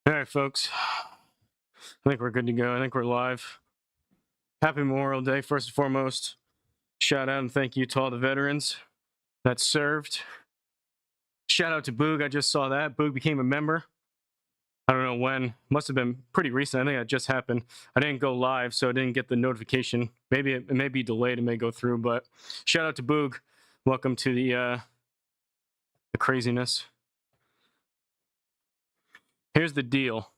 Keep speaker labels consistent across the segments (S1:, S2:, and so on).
S1: All right, folks. I think we're good to go. I think we're live. Happy Memorial Day, first and foremost. Shout out and thank you to all the veterans that served. Shout out to Boog. I just saw that. Boog became a member. I don't know when. Must have been pretty recent. I think that just happened. I didn't go live, so I didn't get the notification. Maybe it may be delayed. It may go through, but shout out to Boog. Welcome to the craziness. Here's the deal.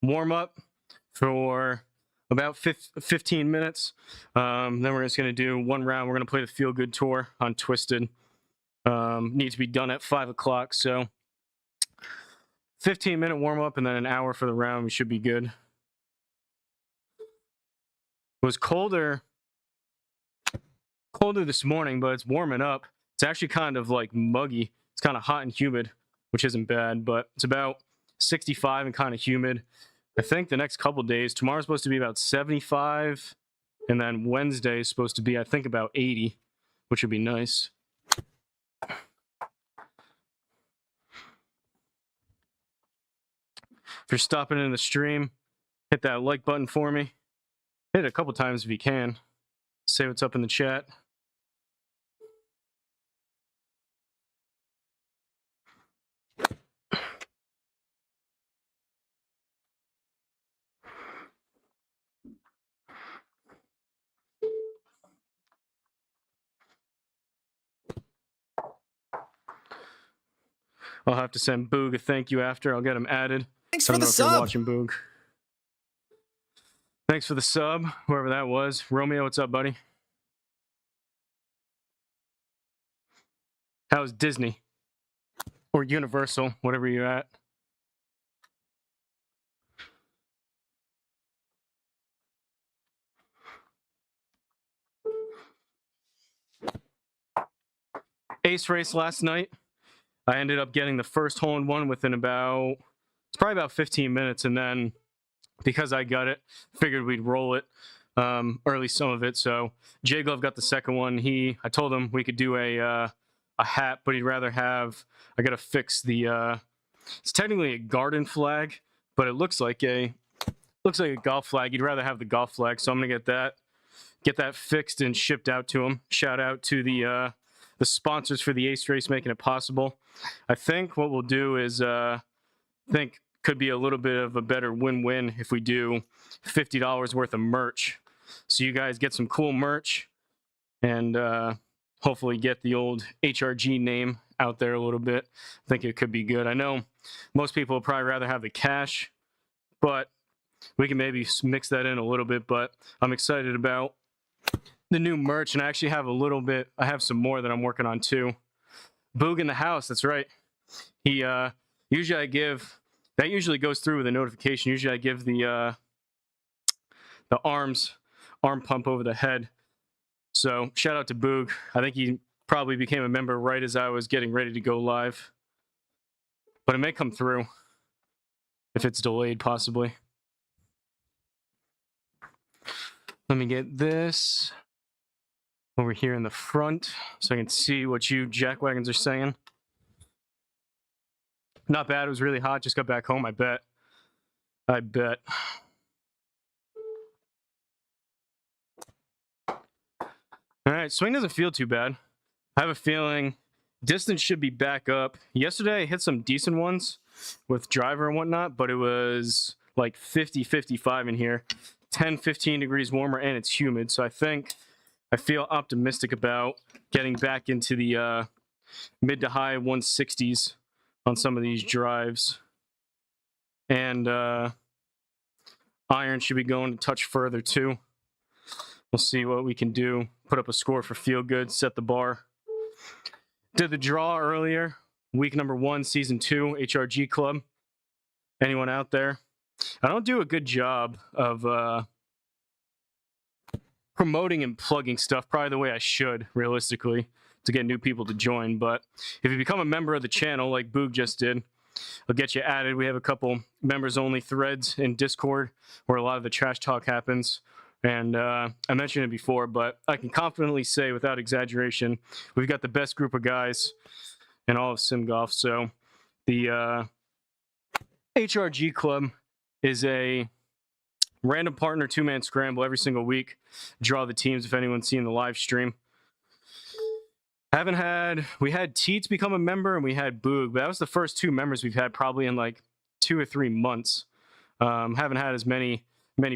S1: Warm up for about 15 minutes. Then we're just going to do one round. We're going to play the Feel Good Tour on Twisted. Needs to be done at 5 o'clock. So 15-minute warm up and then an hour for the round. We should be good. It was colder this morning, but it's warming up. It's actually kind of like muggy. It's kind of hot and humid, which isn't bad, but it's about 65 and kind of humid. I think the next couple days, tomorrow's supposed to be about 75, and then Wednesday is supposed to be, I think, about 80, which would be nice. If you're stopping in the stream, hit that like button for me. Hit it a couple times if you can. Say what's up in the chat. I'll have to send Boog a thank you after. I'll get him added.
S2: Thanks for the sub.
S1: You're watching, Boog. Thanks for the sub, whoever that was. Romeo, what's up, buddy? How's Disney? Or Universal, whatever you're at. Ace race last night. I ended up getting the first hole-in-one within about, it's probably about 15 minutes, and then because I got it, figured we'd roll it, or at least some of it. So J Glove got the second one. I told him we could do a hat, but he'd rather have, I gotta fix the, it's technically a garden flag, but it looks like a golf flag. He'd rather have the golf flag, so I'm gonna get that fixed and shipped out to him. Shout out to the sponsors for the Ace race making it possible. I think what we'll do is could be a little bit of a better win-win if we do $50 worth of merch. So you guys get some cool merch and hopefully get the old HRG name out there a little bit. I think it could be good. I know most people would probably rather have the cash, but we can maybe mix that in a little bit. But I'm excited about the new merch, and I actually have I have some more that I'm working on too. Boog in the house, that's right. He usually that usually goes through with a notification. Usually I give the arm pump over the head. So shout out to Boog. I think he probably became a member right as I was getting ready to go live. But it may come through if it's delayed, possibly. Let me get this over here in the front so I can see what you jackwagons are saying. Not bad. It was really hot. Just got back home, I bet. All right, swing doesn't feel too bad. I have a feeling distance should be back up. Yesterday, I hit some decent ones with driver and whatnot, but it was like 50, 55 in here. 10, 15 degrees warmer, and it's humid. So I feel optimistic about getting back into the mid to high 160s on some of these drives. And iron should be going to touch further too. We'll see what we can do. Put up a score for Feel Good, set the bar. Did the draw earlier. Week number 1, season 2, HRG Club. Anyone out there? I don't do a good job of promoting and plugging stuff probably the way I should, realistically, to get new people to join. But if you become a member of the channel like Boog just did, I'll get you added. We have a couple members-only threads in Discord where a lot of the trash talk happens. And I mentioned it before, but I can confidently say without exaggeration, we've got the best group of guys in all of Sim Golf. So the HRG Club is a random partner 2-man scramble every single week. Draw the teams if anyone's seen the live stream. We had Teets become a member and we had Boog, but that was the first 2 members we've had probably in like 2 or 3 months. Haven't had as many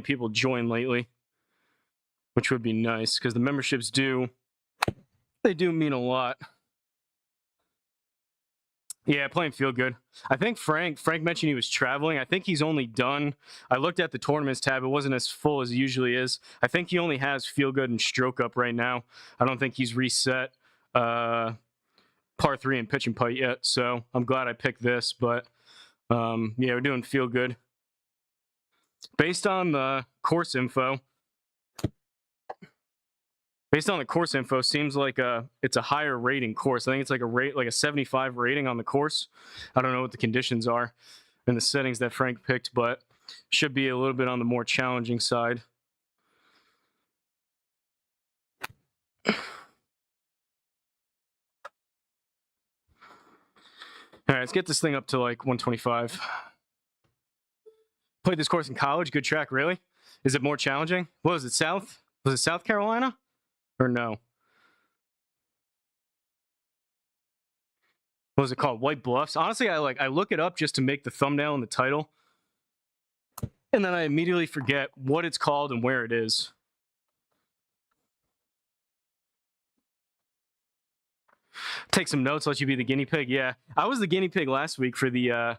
S1: people join lately, which would be nice because the memberships do mean a lot. Yeah, playing Feel Good. I think Frank mentioned he was traveling. I think he's only done. I looked at the tournaments tab. It wasn't as full as it usually is. I think he only has Feel Good and Stroke Up right now. I don't think he's reset par 3 and Pitch and Putt yet. So I'm glad I picked this. But yeah, we're doing Feel Good. Based on the course info, seems like it's a higher rating course. I think it's like a 75 rating on the course. I don't know what the conditions are and the settings that Frank picked, but should be a little bit on the more challenging side. All right, let's get this thing up to like 125. Played this course in college. Good track, really? Is it more challenging? What was it, South? Was it South Carolina? Or no? What was it called? White Bluffs? Honestly, I look it up just to make the thumbnail and the title. And then I immediately forget what it's called and where it is. Take some notes, let you be the guinea pig. Yeah, I was the guinea pig last week for the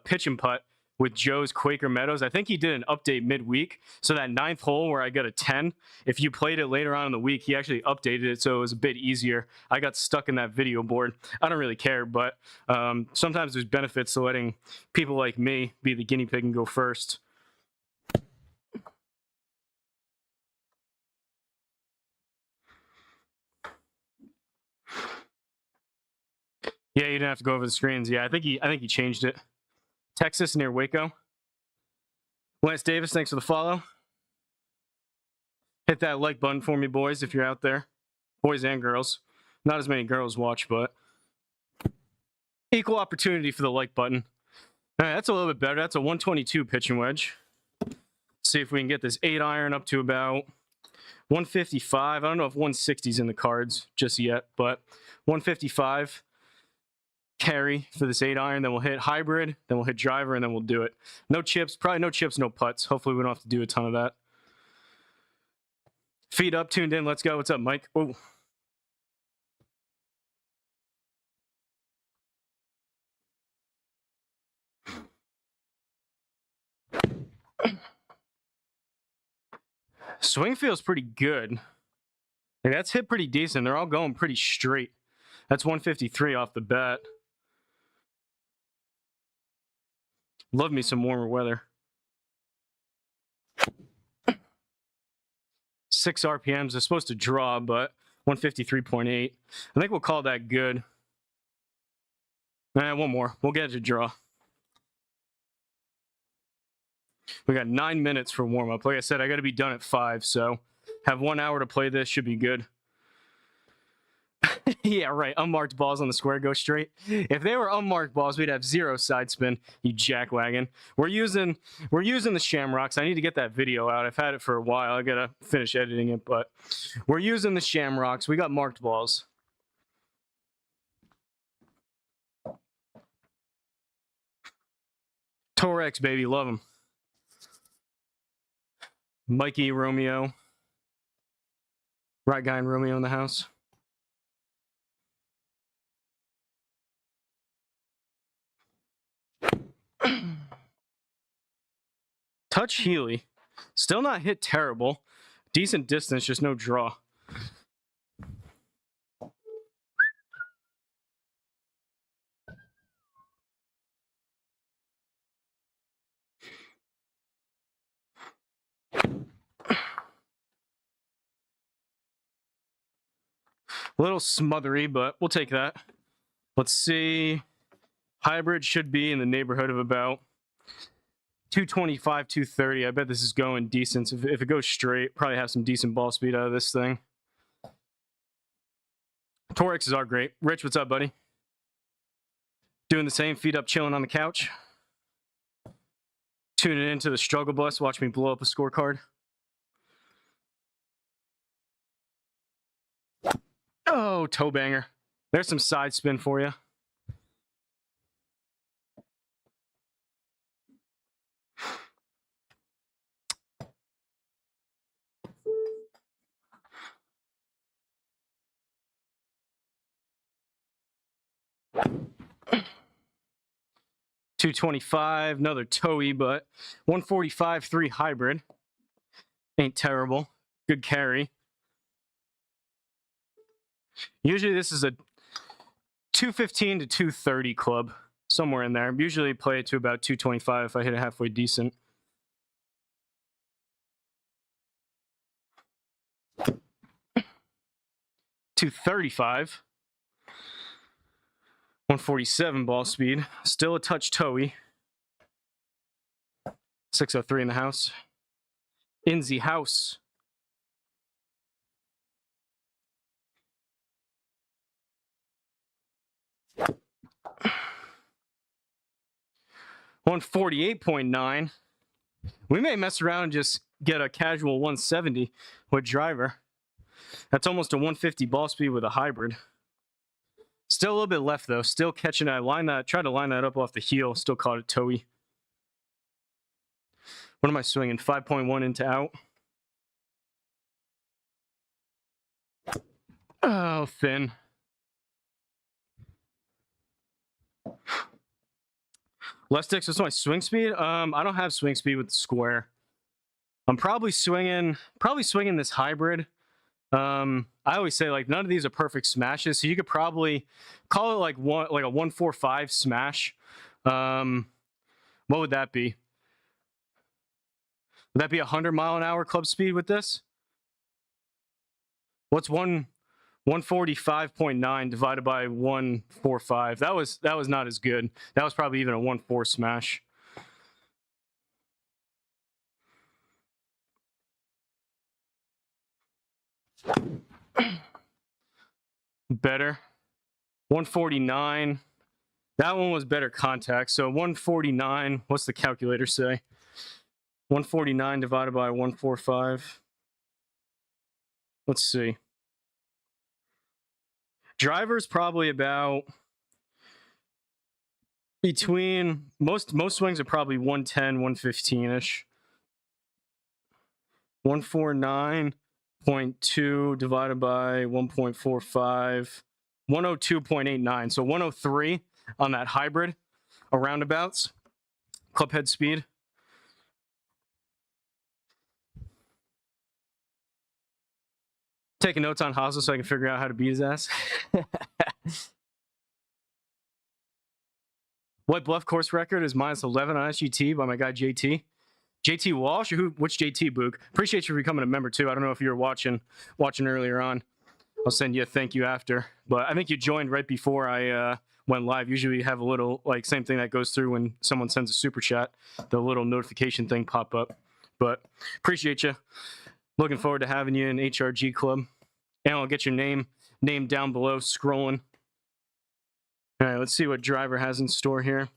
S1: pitch and putt with Joe's Quaker Meadows. I think he did an update midweek. So that 9th hole where I got a 10, if you played it later on in the week, he actually updated it so it was a bit easier. I got stuck in that video board. I don't really care, but sometimes there's benefits to letting people like me be the guinea pig and go first. Yeah, you didn't have to go over the screens. Yeah, I think he changed it. Texas near Waco. Lance Davis, thanks for the follow. Hit that like button for me, boys, if you're out there. Boys and girls. Not as many girls watch, but equal opportunity for the like button. All right, that's a little bit better. That's a 122 pitching wedge. See if we can get this 8-iron up to about 155. I don't know if 160's in the cards just yet, but 155 carry for this 8-iron. Then we'll hit hybrid, then we'll hit driver, and then we'll do it. No chips, probably no chips, no putts. Hopefully we don't have to do a ton of that. Feet up, tuned in. Let's go. What's up, Mike? Oh. Swing feels pretty good. Like, that's hit pretty decent. They're all going pretty straight. That's 153 off the bat. Love me some warmer weather. 6 RPMs. They're supposed to draw, but 153.8. I think we'll call that good. One more. We'll get it to draw. We got 9 minutes for warm-up. Like I said, I got to be done at 5, so have 1 hour to play this. Should be good. Yeah, right. Unmarked balls on the square go straight. If they were unmarked balls, we'd have 0 side spin, you jackwagon. We're using the Shamrocks. I need to get that video out. I've had it for a while. I got to finish editing it, but we're using the Shamrocks. We got marked balls. Torex, baby. Love them. Mikey, Romeo. Right guy and Romeo in the house. Touch Healy. Still not hit terrible. Decent distance, just no draw. A little smothery, but we'll take that. Let's see. Hybrid should be in the neighborhood of about 225, 230. I bet this is going decent. If it goes straight, probably have some decent ball speed out of this thing. Torexes are great. Rich, what's up, buddy? Doing the same, feet up, chilling on the couch. tuning into the struggle bus, watch me blow up a scorecard. Oh, toe banger. There's some side spin for you. $225, another toey, but 145 3 hybrid. Ain't terrible. Good carry. Usually this is a 215 to 230 club, somewhere in there. Usually play it to about 225 if I hit it halfway decent. $235. 147 ball speed. Still a touch toey. 603 in the house. In the house. $148.9. We may mess around and just get a casual 170 with driver. That's almost a 150 ball speed with a hybrid. Still a little bit left though. Still catching it. Tried to line that up off the heel. Still caught it toey. What am I swinging? 5.1 into out. Oh, thin. Left sticks, what's my swing speed? I don't have swing speed with the square. I'm probably swinging this hybrid. I always say like none of these are perfect smashes, so you could probably call it like a 145 smash. What would that be? Would that be 100 mile an hour club speed with this? What's 145.9 divided by 145? That was not as good. That was probably even a 1.4 smash. Better. 149. That one was better contact. So 149, what's the calculator say? 149 divided by 145. Let's see. Driver's probably about between most swings are probably 110, 115-ish. 149.2 divided by 1.45, 102.89. So 103 on that hybrid, a roundabouts, club head speed. Taking notes on Hosel so I can figure out how to beat his ass. White Bluff course record is -11 on SGT by my guy JT. JT Walsh, or which JT, Boog? Appreciate you for becoming a member too. I don't know if you were watching earlier on. I'll send you a thank you after. But I think you joined right before I went live. Usually you have a little, like, same thing that goes through when someone sends a super chat, the little notification thing pop up. But appreciate you. Looking forward to having you in HRG Club. And I'll get your name down below scrolling. All right, let's see what driver has in store here.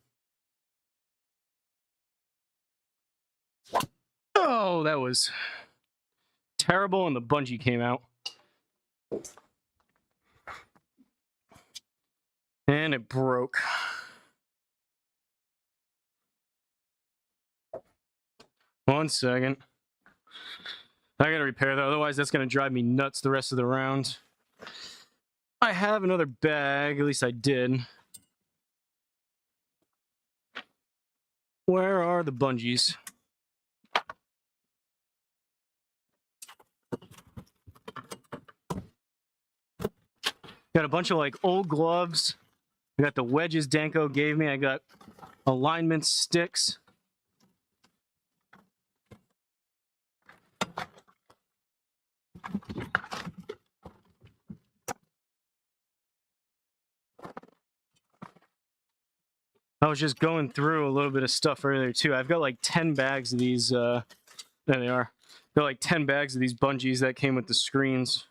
S1: Oh, that was terrible, and the bungee came out. And it broke. One second. I gotta repair that, otherwise that's gonna drive me nuts the rest of the round. I have another bag, at least I did. Where are the bungees? Got a bunch of like old gloves. I got the wedges Danko gave me. I got alignment sticks. I was just going through a little bit of stuff earlier too. I've got like 10 bags of these. There they are. Got like 10 bags of these bungees that came with the screens.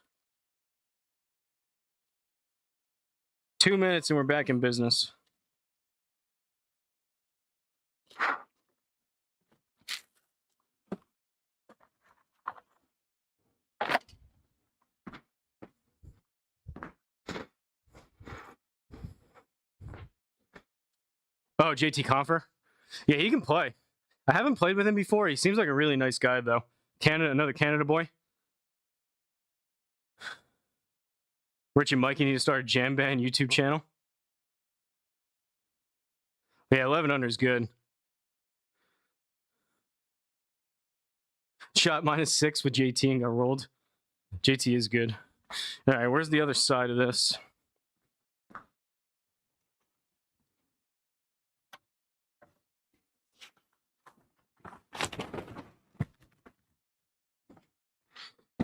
S1: 2 minutes and we're back in business. Oh, JT Confer? Yeah, he can play. I haven't played with him before. He seems like a really nice guy, though. Another Canada boy. Rich and Mikey need to start a jam band YouTube channel. Yeah, 11 under is good. Shot -6 with JT and got rolled. JT is good. All right, where's the other side of this?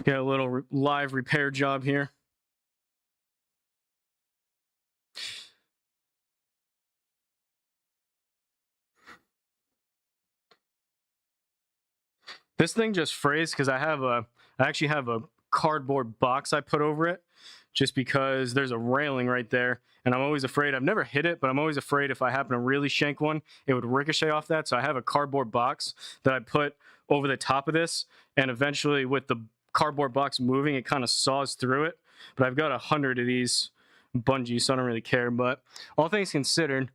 S1: Got a little live repair job here. This thing just phrased because I actually have a cardboard box I put over it just because there's a railing right there. And I'm always afraid, I've never hit it, but I'm always afraid if I happen to really shank one, it would ricochet off that. So I have a cardboard box that I put over the top of this. And eventually with the cardboard box moving, it kind of saws through it. But I've got 100 of these bungees, so I don't really care. But all things considered,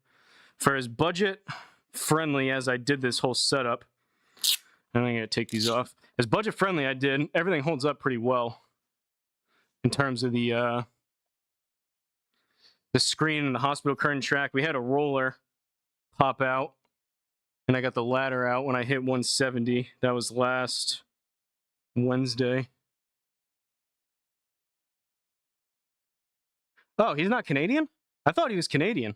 S1: for as budget friendly as I did this whole setup, I'm going to take these off. As budget friendly I did, everything holds up pretty well in terms of the screen and the hospital curtain track. We had a roller pop out, and I got the ladder out when I hit 170. That was last Wednesday. Oh, he's not Canadian? I thought he was Canadian.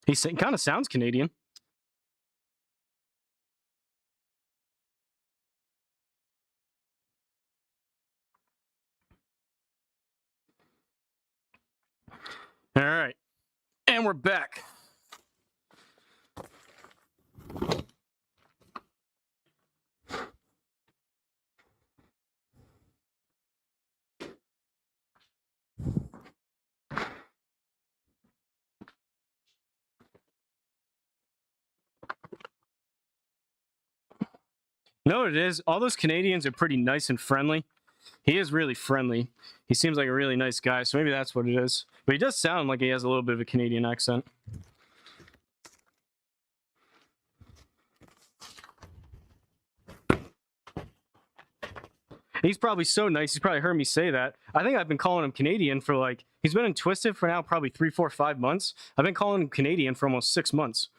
S1: He kind of sounds Canadian. All right. And we're back. No, it is. All those Canadians are pretty nice and friendly. He is really friendly. He seems like a really nice guy, so maybe that's what it is. But he does sound like he has a little bit of a Canadian accent. He's probably so nice. He's probably heard me say that. I think I've been calling him Canadian for like, he's been in Twisted for now probably 3, 4, 5 months. I've been calling him Canadian for almost 6 months.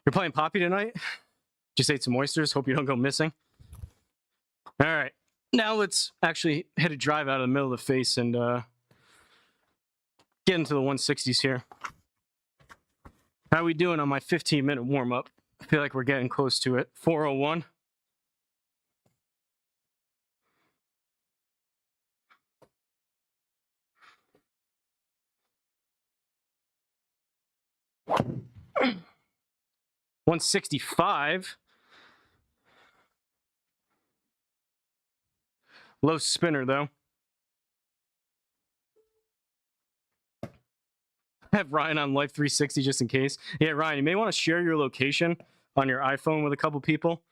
S1: You're playing Poppy tonight? Just ate some oysters. Hope you don't go missing. All right. Now let's actually hit a drive out of the middle of the face and get into the 160s here. How are we doing on my 15-minute warm-up? I feel like we're getting close to it. 401. $165. Low spinner, though. Have Ryan on Life 360 just in case. Yeah, Ryan, you may want to share your location on your iPhone with a couple people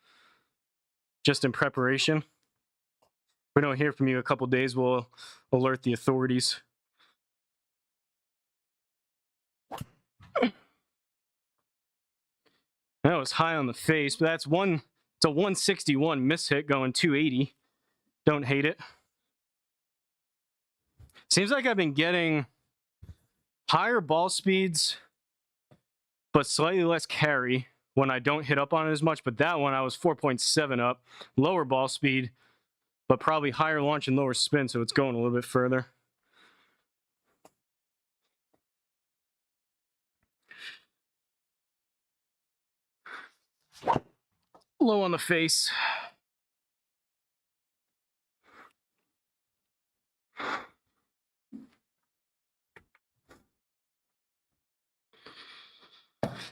S1: just in preparation. If we don't hear from you in a couple days, we'll alert the authorities. That was high on the face, but it's a 161 mishit going 280. Don't hate it. Seems like I've been getting higher ball speeds, but slightly less carry when I don't hit up on it as much. But that one, I was 4.7 up. Lower ball speed, but probably higher launch and lower spin, so it's going a little bit further. Low on the face.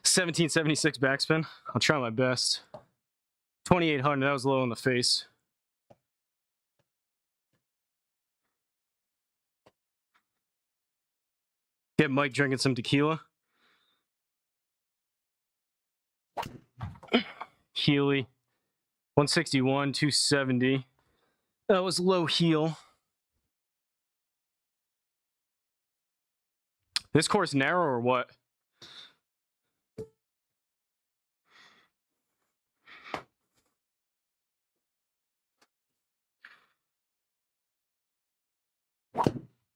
S1: $17.76 backspin. I'll try my best. 2,800. That was low on the face. Get Mike drinking some tequila. Healy, 161, 270. That was low heel. This course narrow or what?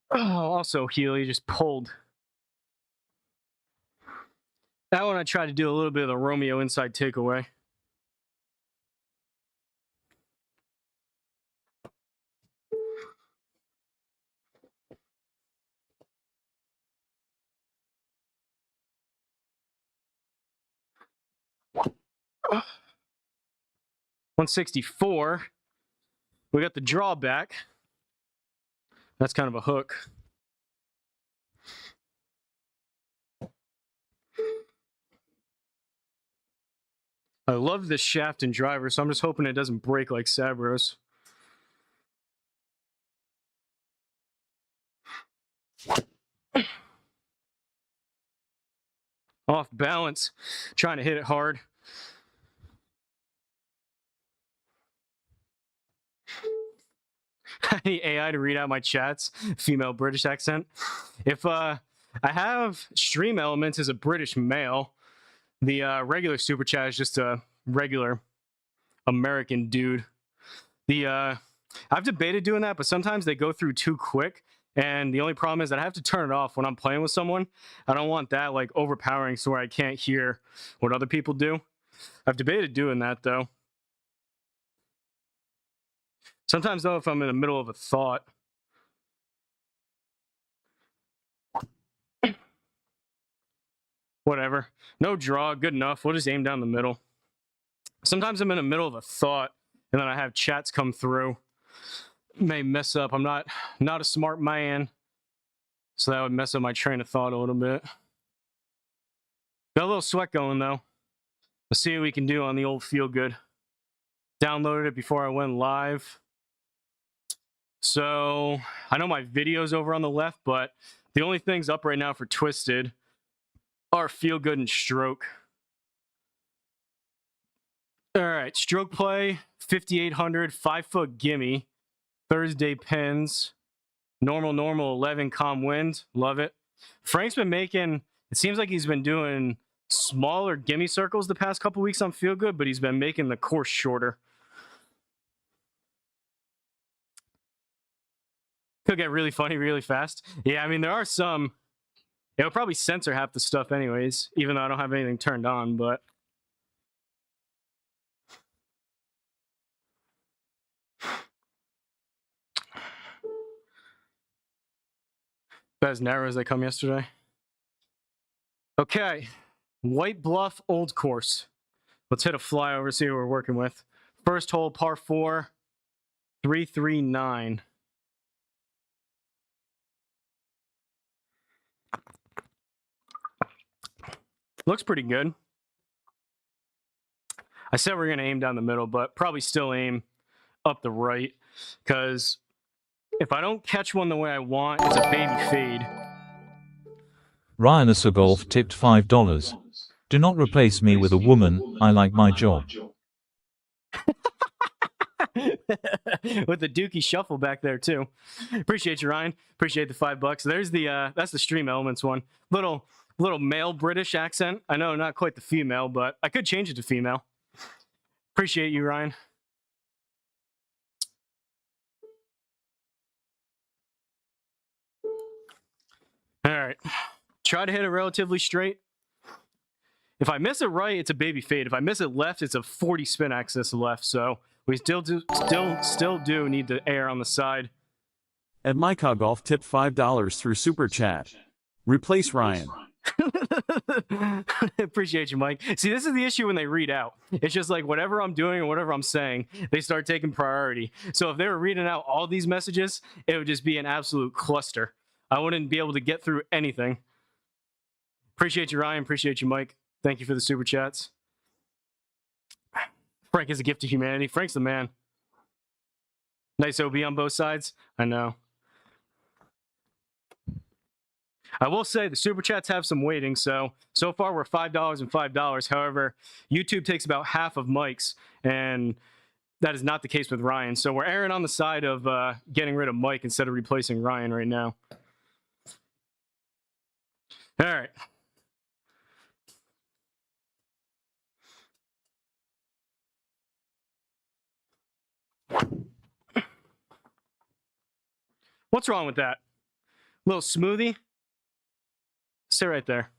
S1: Oh, also Healy just pulled. That one I tried to do a little bit of the Romeo inside takeaway. Uh, 164. We got the drawback. That's kind of a hook. I love this shaft and driver, so I'm just hoping it doesn't break like Sabro's. Off balance, trying to hit it hard. I need AI to read out my chats, female British accent. If I have Stream Elements as a British male, the regular super chat is just a regular American dude. I've debated doing that, but sometimes they go through too quick. And the only problem is that I have to turn it off when I'm playing with someone. I don't want that like overpowering so where I can't hear what other people do. I've debated doing that though. Sometimes though, if I'm in the middle of a thought. Whatever. No draw, good enough. We'll just aim down the middle. Sometimes I'm in the middle of a thought and then I have chats come through. May mess up. I'm not a smart man. So that would mess up my train of thought a little bit. Got a little sweat going though. Let's see what we can do on the old Feel Good. Downloaded it before I went live. So I know my video's over on the left, but the only things up right now for Twisted are Feel Good and Stroke. All right, Stroke Play, 5,800, 5-foot gimme, Thursday pins, normal, 11, calm wind, love it. Frank's been making, it seems like he's been doing smaller gimme circles the past couple weeks on Feel Good, but he's been making the course shorter. Could get really funny really fast. Yeah, I mean, there are some. It'll probably censor half the stuff anyways, even though I don't have anything turned on, but. About as narrow as they come yesterday. Okay, White Bluff Old Course. Let's hit a flyover, see what we're working with. First hole, par 4, 339. Looks pretty good. I said we're going to aim down the middle, but probably still aim up the right, because if I don't catch one the way I want, it's a baby fade.
S2: Ryan Golf tipped $5. Do not replace me with a woman, I like my job.
S1: With the Dookie shuffle back there too. Appreciate you, Ryan. Appreciate the $5. There's the that's the Stream Elements one. Little male British accent. I know, not quite the female, but I could change it to female. Appreciate you, Ryan. All right. Try to hit it relatively straight. If I miss it right, it's a baby fade. If I miss it left, it's a 40 spin axis left. So we still do need to err on the side.
S3: And Mike Golf tipped $5 through Super Chat. Replace Ryan.
S1: Appreciate you, Mike. See, this is the issue when they read out. It's just like whatever I'm doing or whatever I'm saying, they start taking priority. So if they were reading out all these messages, it would just be an absolute cluster. I wouldn't be able to get through anything. Appreciate you, Ryan. Appreciate you, Mike. Thank you for the super chats. Frank is a gift to humanity. Frank's the man. Nice OB on both sides. I know. I will say the super chats have some weighting. So far we're $5 and $5. However, YouTube takes about half of Mike's, and that is not the case with Ryan. So we're erring on the side of getting rid of Mike instead of replacing Ryan right now. All right. What's wrong with that? Little smoothie? Sit right there.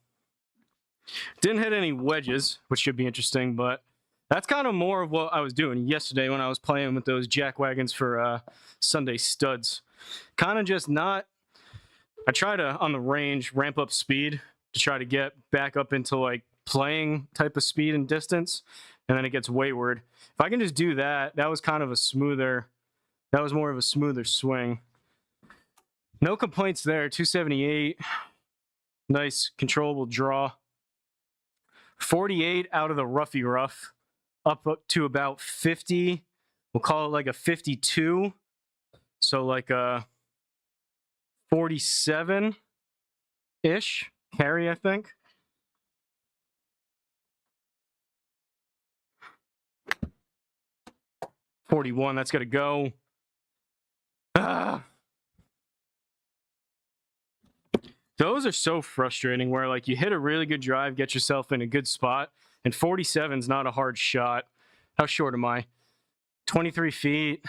S1: Didn't hit any wedges, which should be interesting, but that's kind of more of what I was doing yesterday when I was playing with those jack wagons for Sunday studs. Kind of just not... I try to, on the range, ramp up speed to try to get back up into like playing type of speed and distance, and then it gets wayward. If I can just do that, that was kind of a smoother... That was more of a smoother swing. No complaints there. 278. Nice controllable draw. 48 out of the roughy rough. Up to about 50. We'll call it like a 52. So like a 47-ish carry, I think. $41. That's got to go. Those are so frustrating where like you hit a really good drive, get yourself in a good spot, and 47 is not a hard shot. How short am I? 23 feet.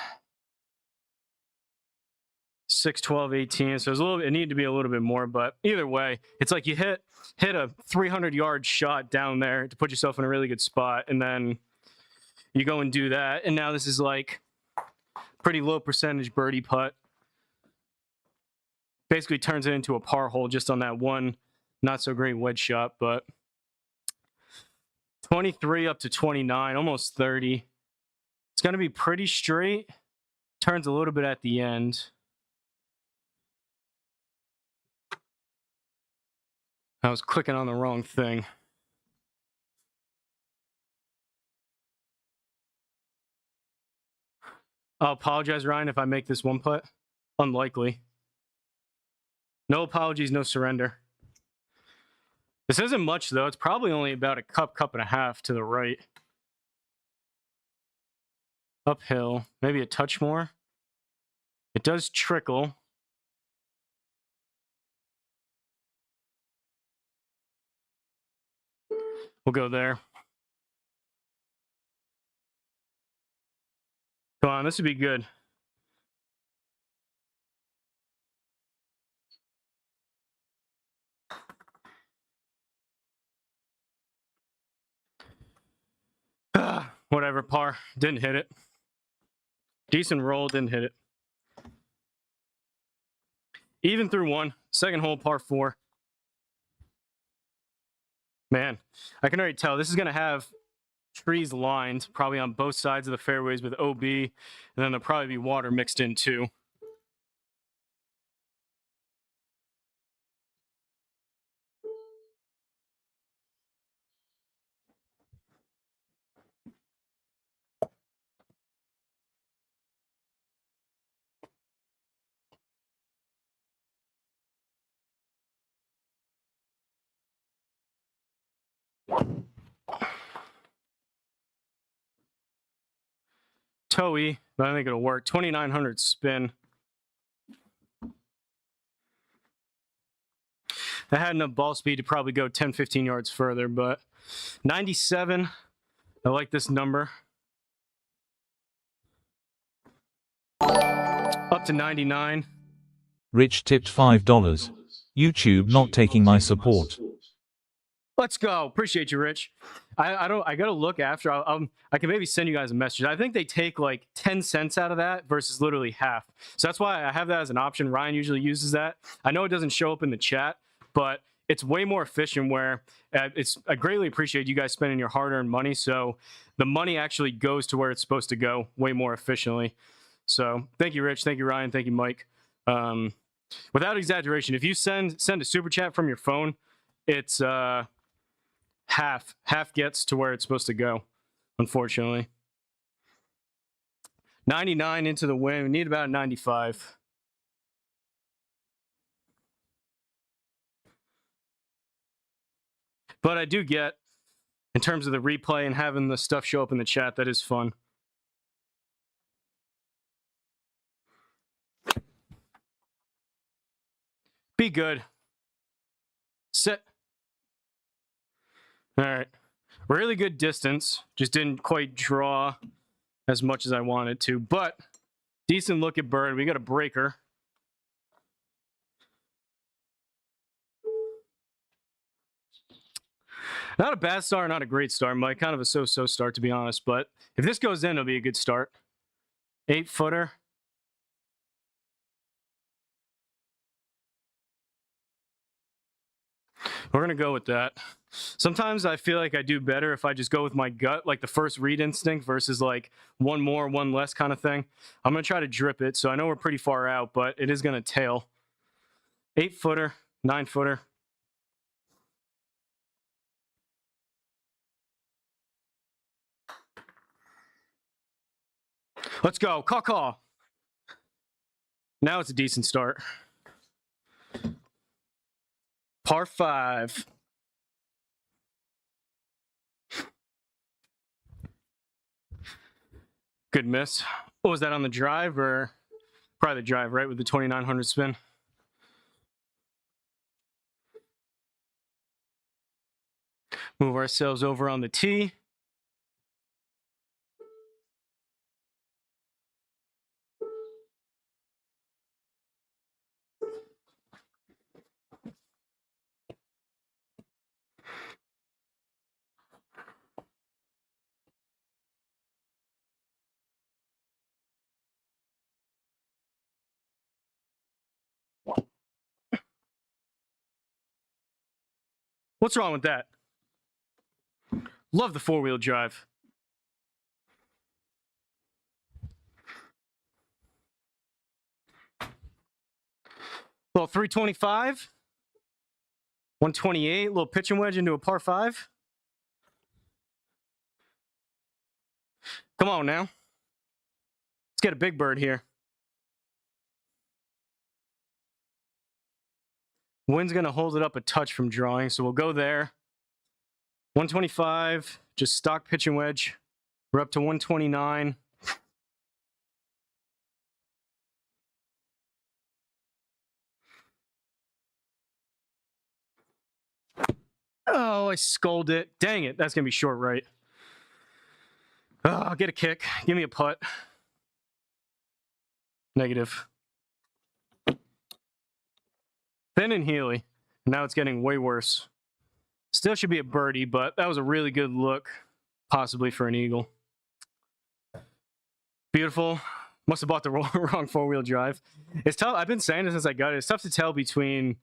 S1: 6, 12, 18. So it needed to be a little bit more, but either way, it's like you hit a 300-yard shot down there to put yourself in a really good spot, and then you go and do that, and now this is like pretty low percentage birdie putt. Basically turns it into a par hole just on that one not so great wedge shot, but 23 up to 29, almost 30. It's going to be pretty straight. Turns a little bit at the end. I was clicking on the wrong thing. I'll apologize, Ryan, if I make this one putt. Unlikely. No apologies, no surrender. This isn't much, though. It's probably only about a cup and a half to the right. Uphill. Maybe a touch more. It does trickle. We'll go there. Come on, this would be good. Whatever, par. Didn't hit it. Decent roll, didn't hit it. Even through one. Second hole, par 4. Man, I can already tell this is going to have trees lined, probably on both sides of the fairways with OB, and then there'll probably be water mixed in too. Toey, but I think it'll work. 2,900 spin. I had enough ball speed to probably go 10, 15 yards further, but 97, I like this number. Up to 99.
S2: Rich tipped $5. YouTube not taking my support.
S1: Let's go. Appreciate you, Rich. I gotta look after. I can maybe send you guys a message. I think they take like 10 cents out of that versus literally half. So that's why I have that as an option. Ryan usually uses that. I know it doesn't show up in the chat, but it's way more efficient where I greatly appreciate you guys spending your hard-earned money. So the money actually goes to where it's supposed to go way more efficiently. So thank you, Rich. Thank you, Ryan. Thank you, Mike. Without exaggeration, if you send a super chat from your phone, it's half gets to where it's supposed to go, unfortunately. 99 into the win. We need about 95. But I do get, in terms of the replay and having the stuff show up in the chat, that is fun. Be good. Sit. All right. Really good distance. Just didn't quite draw as much as I wanted to, but decent look at bird. We got a breaker. Not a bad start, not a great start, Mike. Kind of a so-so start, to be honest. But if this goes in, it'll be a good start. 8-footer. We're going to go with that. Sometimes I feel like I do better if I just go with my gut, like the first read instinct versus like one more, one less kind of thing. I'm going to try to drip it. So I know we're pretty far out, but it is going to tail. 8-footer, 9-footer. Let's go. Caw. Now it's a decent start. Par 5. Good miss. What was that, on the drive or probably the drive, right? With the 2900 spin. Move ourselves over on the tee. What's wrong with that? Love the 4-wheel drive. Well, 325, 128, little pitching wedge into a par 5. Come on now. Let's get a big bird here. Wind's going to hold it up a touch from drawing, so we'll go there. 125, just stock pitching wedge. We're up to 129. Oh, I sculled it. Dang it, that's going to be short right. Oh, I'll get a kick. Give me a putt. Negative. Thin and Healy. Now it's getting way worse. Still should be a birdie, but that was a really good look, possibly for an eagle. Beautiful. Must have bought the wrong 4-wheel drive. It's tough. I've been saying this since I got it. It's tough to tell between...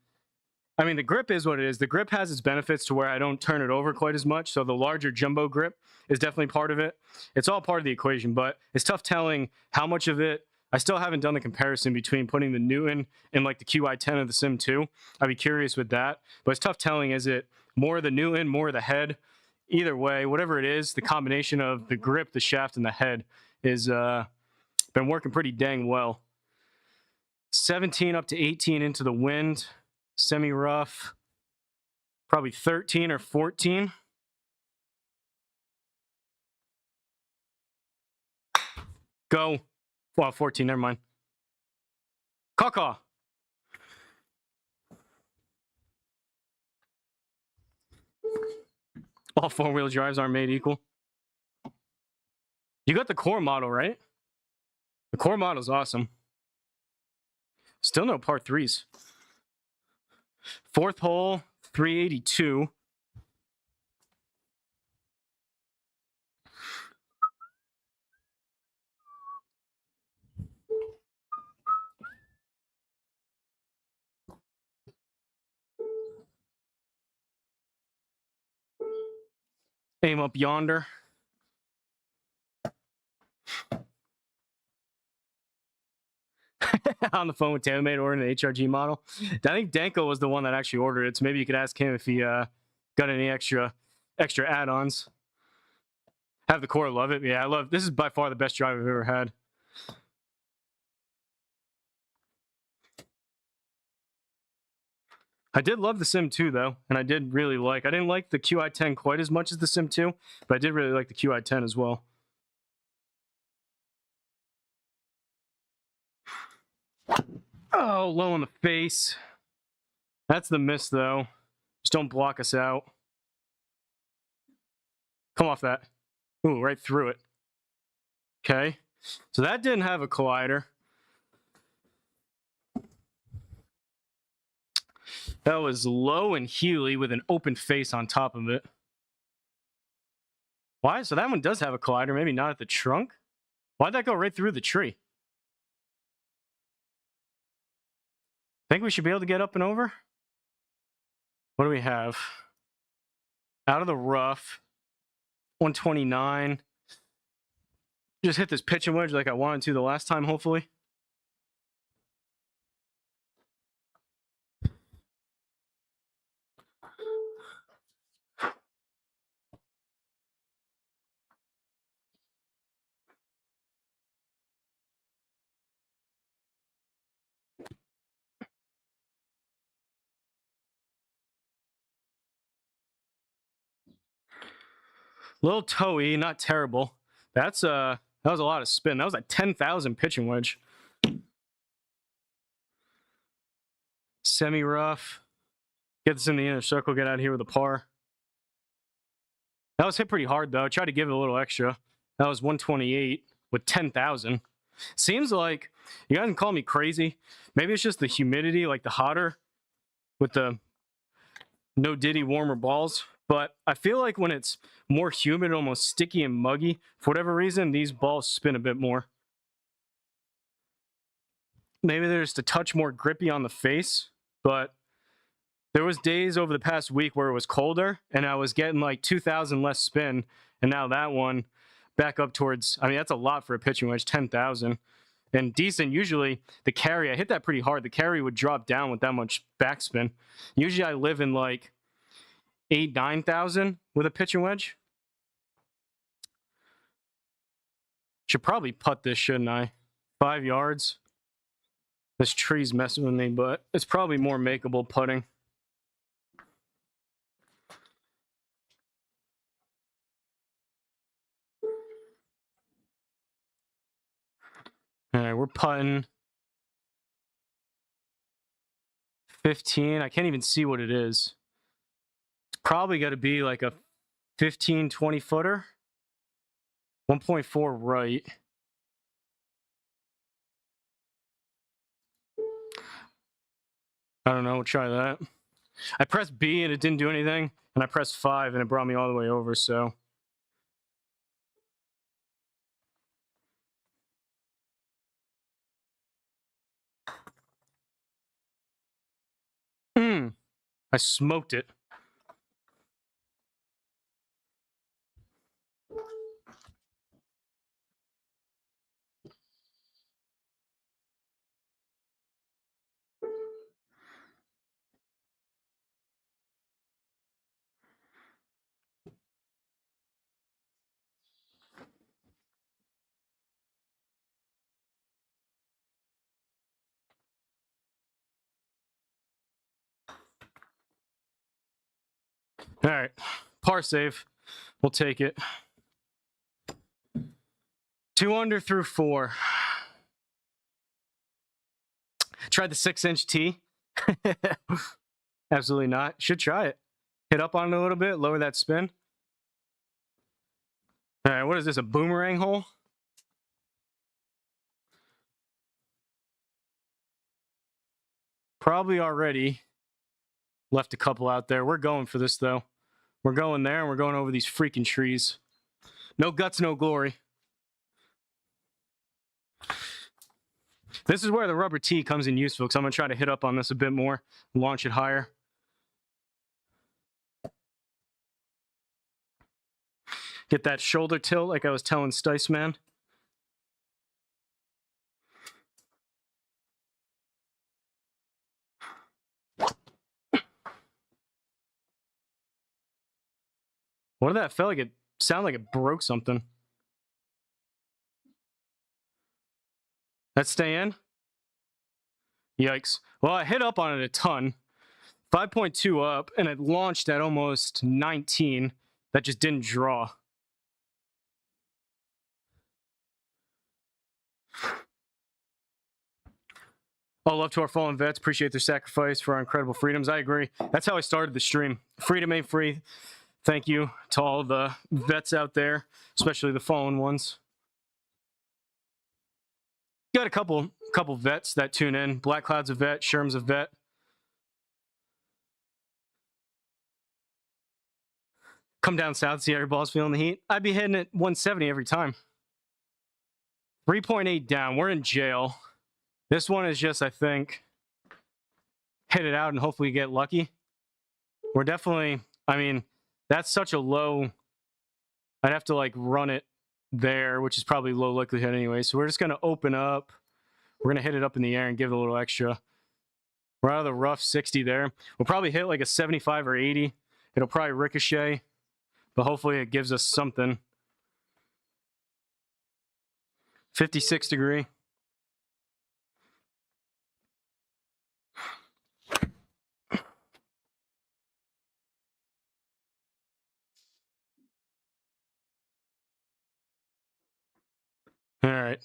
S1: I mean, the grip is what it is. The grip has its benefits to where I don't turn it over quite as much. So the larger jumbo grip is definitely part of it. It's all part of the equation, but it's tough telling how much of it. I still haven't done the comparison between putting the Newton in like the QI10 of the Sim 2. I'd be curious with that. But it's tough telling, is it more of the Newton, more of the head? Either way, whatever it is, the combination of the grip, the shaft, and the head is been working pretty dang well. 17 up to 18 into the wind. Semi-rough. Probably 13 or 14. Go. Well, 14, never mind. Caw. All 4-wheel drives aren't made equal. You got the core model, right? The core model's awesome. Still no par 3s. 4th hole, 382. Aim up yonder. On the phone with TaylorMade ordering the HRG model. I think Danko was the one that actually ordered it, so maybe you could ask him if he got any extra add-ons. Have the core, love it. Yeah, I love this. Is by far the best drive I've ever had. I did love the Sim 2 though, and I did really like. I didn't like the QI10 quite as much as the Sim 2, but I did really like the QI10 as well. Oh, low in the face. That's the miss though. Just don't block us out. Come off that. Ooh, right through it. Okay. So that didn't have a collider. That was low and Healy with an open face on top of it. Why? So that one does have a collider, maybe not at the trunk? Why'd that go right through the tree? Think we should be able to get up and over? What do we have? Out of the rough. 129. Just hit this pitching wedge like I wanted to the last time, hopefully. Little toey, not terrible. That was a lot of spin. That was like 10,000 pitching wedge. Semi-rough. Get this in the inner circle, get out of here with a par. That was hit pretty hard, though. I tried to give it a little extra. That was 128 with 10,000. Seems like, you guys can call me crazy. Maybe it's just the humidity, like the hotter with the no diddy warmer balls. But I feel like when it's more humid, almost sticky and muggy, for whatever reason, these balls spin a bit more. Maybe they're just a touch more grippy on the face, but there was days over the past week where it was colder and I was getting like 2,000 less spin, and now that one back up towards, I mean, that's a lot for a pitching wedge, 10,000. And decent, usually the carry, I hit that pretty hard. The carry would drop down with that much backspin. Usually I live in like 9,000 with a pitching wedge. Should probably putt this, shouldn't I? 5 yards. This tree's messing with me, but it's probably more makeable putting. All right, we're putting 15. I can't even see what it is. It's probably got to be like a 15, 20 footer. 1.4 right. I don't know. We'll try that. I pressed B and it didn't do anything, and I pressed 5 and it brought me all the way over, so. I smoked it. All right, par save. We'll take it. 2 under through 4. Tried the 6-inch tee. Absolutely not. Should try it. Hit up on it a little bit, lower that spin. All right, what is this, a boomerang hole? Probably already left a couple out there. We're going for this, though. We're going there, and we're going over these freaking trees. No guts, no glory. This is where the rubber tee comes in useful, because I'm going to try to hit up on this a bit more, launch it higher. Get that shoulder tilt like I was telling Stice Man. What did that feel like? It sounded like it broke something. That stay in? Yikes. Well, I hit up on it a ton. 5.2 up, and it launched at almost 19. That just didn't draw. Oh, love to our fallen vets. Appreciate their sacrifice for our incredible freedoms. I agree. That's how I started the stream. Freedom ain't free. Thank you to all the vets out there, especially the fallen ones. Got a couple vets that tune in. Black Cloud's a vet. Sherm's a vet. Come down south, see how your ball's feeling the heat. I'd be hitting it 170 every time. 3.8 down. We're in jail. This one is just, I think, hit it out and hopefully get lucky. We're definitely, I mean, that's such a low, I'd have to like run it there, which is probably low likelihood anyway. So we're just going to open up. We're going to hit it up in the air and give it a little extra. We're out of the rough 60 there. We'll probably hit like a 75 or 80. It'll probably ricochet, but hopefully it gives us something. 56 degree. All right.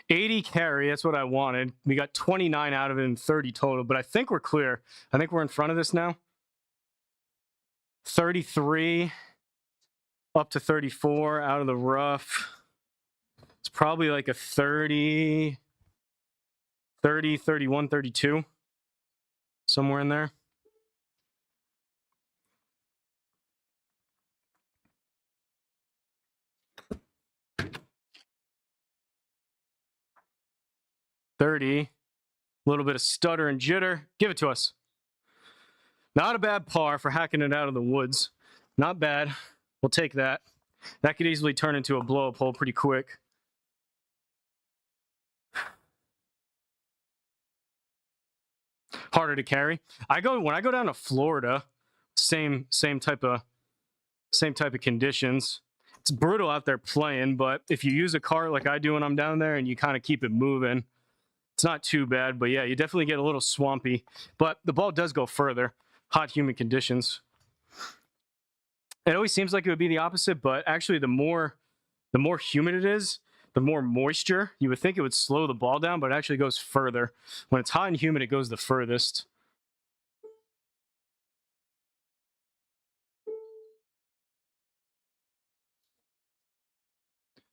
S1: 80 carry, that's what I wanted. We got 29 out of it and 30 total, but I think we're clear. I think we're in front of this now. 33 up to 34 out of the rough. It's probably like a 30, 31, 32. Somewhere in there. A little bit of stutter and jitter. Give it to us. Not a bad par for hacking it out of the woods. Not bad. We'll take that. That could easily turn into a blow-up hole pretty quick. Harder to carry. When I go down to Florida, same type of conditions. It's brutal out there playing, but if you use a cart like I do when I'm down there and you kind of keep it moving, it's not too bad. But yeah, you definitely get a little swampy, but the ball does go further. Hot, humid conditions. It always seems like it would be the opposite, but actually the more humid it is, the more moisture. You would think it would slow the ball down, but it actually goes further. When it's hot and humid, it goes the furthest.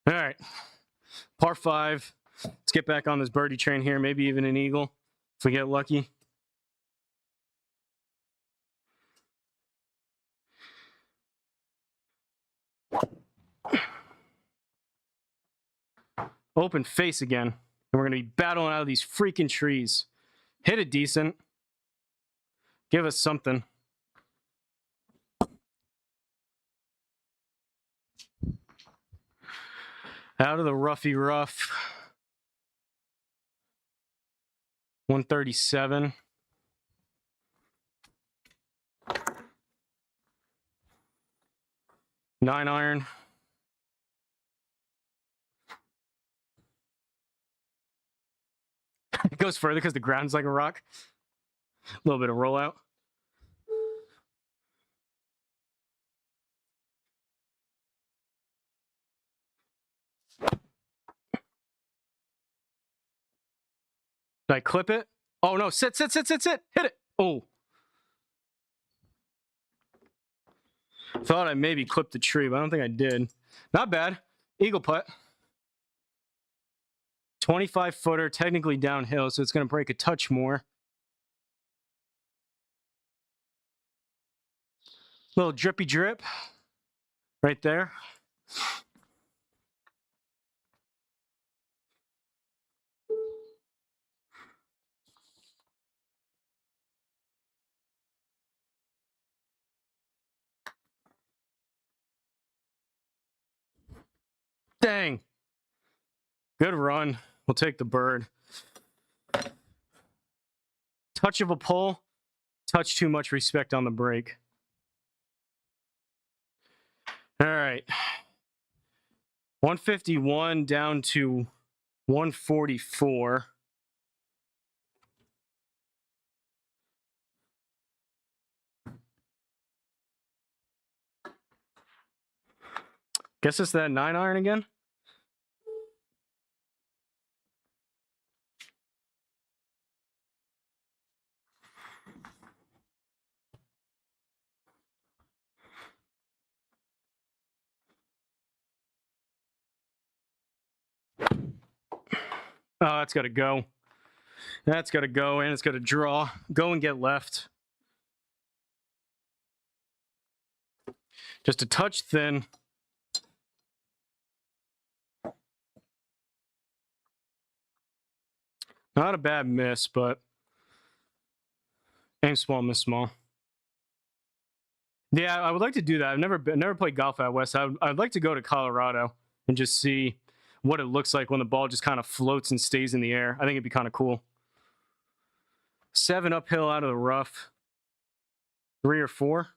S1: All right, par 5. Let's get back on this birdie train here. Maybe even an eagle if we get lucky. Open face again. And we're going to be battling out of these freaking trees. Hit it decent. Give us something. Out of the roughy rough. 137. Nine iron. It goes further because the ground's like a rock. A little bit of rollout. Did I clip it? Oh no, sit. Hit it. Oh. Thought I maybe clipped the tree, but I don't think I did. Not bad. Eagle putt. 25-footer, technically downhill, so it's going to break a touch more. Little drippy drip right there. Dang. Good run. We'll take the bird. Touch of a pull. Touch too much respect on the break. All right. 151 down to 144. Guess it's that 9-iron again. Oh, that's got to go. That's got to go, and it's got to draw. Go and get left. Just a touch thin. Not a bad miss, but aim small, miss small. Yeah, I would like to do that. I've never played golf out west. I'd like to go to Colorado and just see what it looks like when the ball just kind of floats and stays in the air. I think it'd be kind of cool. 7 uphill out of the rough. 3 or 4.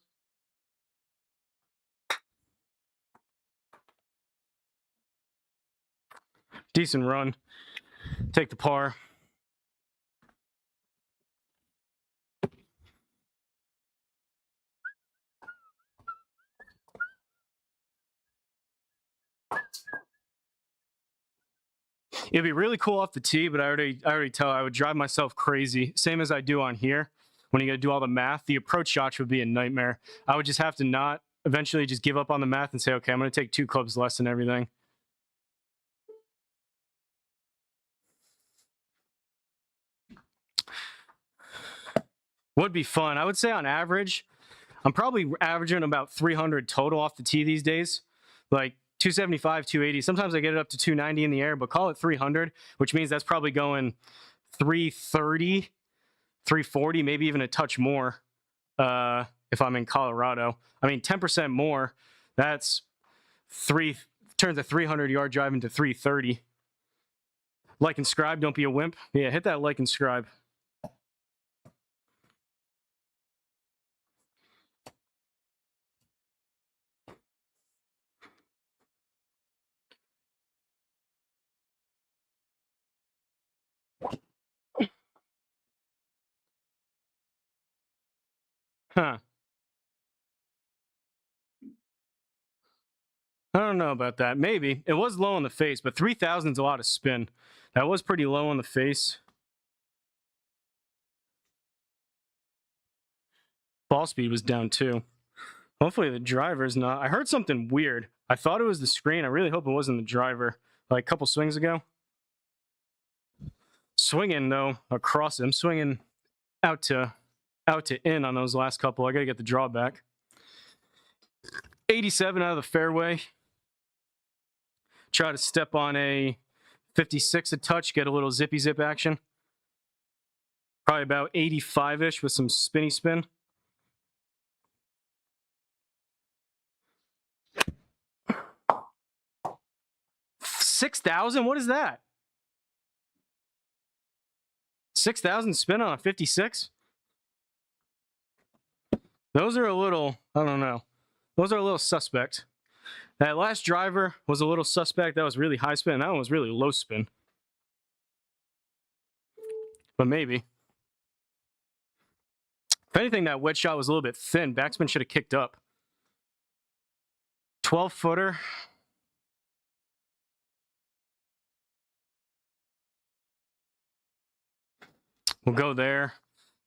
S1: Decent run. Take the par. It'd be really cool off the tee, but I already tell I would drive myself crazy. Same as I do on here. When you got to do all the math, the approach shots would be a nightmare. I would just have to not eventually just give up on the math and say, okay, I'm going to take 2 clubs less and everything. Would be fun. I would say on average, I'm probably averaging about 300 total off the tee these days. Like 275, 280. Sometimes I get it up to 290 in the air, but call it 300, which means that's probably going 330, 340, maybe even a touch more if I'm in Colorado. I mean, 10% more, that's turns a 300-yard drive into 330. Like and subscribe, don't be a wimp. Yeah, hit that like and subscribe. Huh. I don't know about that. Maybe. It was low on the face, but 3,000 is a lot of spin. That was pretty low on the face. Ball speed was down too. Hopefully the driver's not. I heard something weird. I thought it was the screen. I really hope it wasn't the driver. Like a couple swings ago. Swinging, though, across it. I'm swinging out to in on those last couple. I got to get the draw back. 87 out of the fairway. Try to step on a 56 a touch, get a little zippy zip action. Probably about 85-ish with some spinny spin. $6,000? What is that? 6,000 spin on a 56? Those are a little, I don't know. Those are a little suspect. That last driver was a little suspect. That was really high spin. That one was really low spin. But maybe. If anything, that wedge shot was a little bit thin. Backspin should have kicked up. 12-footer. We'll go there.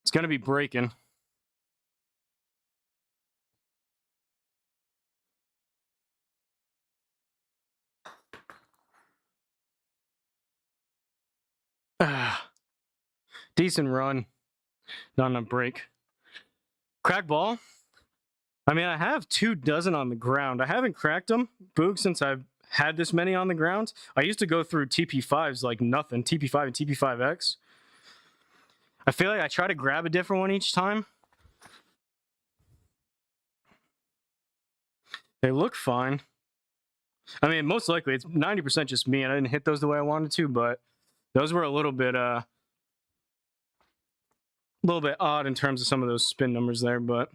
S1: It's going to be breaking. Decent run. Not enough break. Crack ball. I mean, I have 24 on the ground. I haven't cracked them, Boog, since I've had this many on the ground. I used to go through TP5s like nothing. TP5 and TP5X. I feel like I try to grab a different one each time. They look fine. I mean, most likely it's 90% just me, and I didn't hit those the way I wanted to, but those were a little bit odd in terms of some of those spin numbers there, but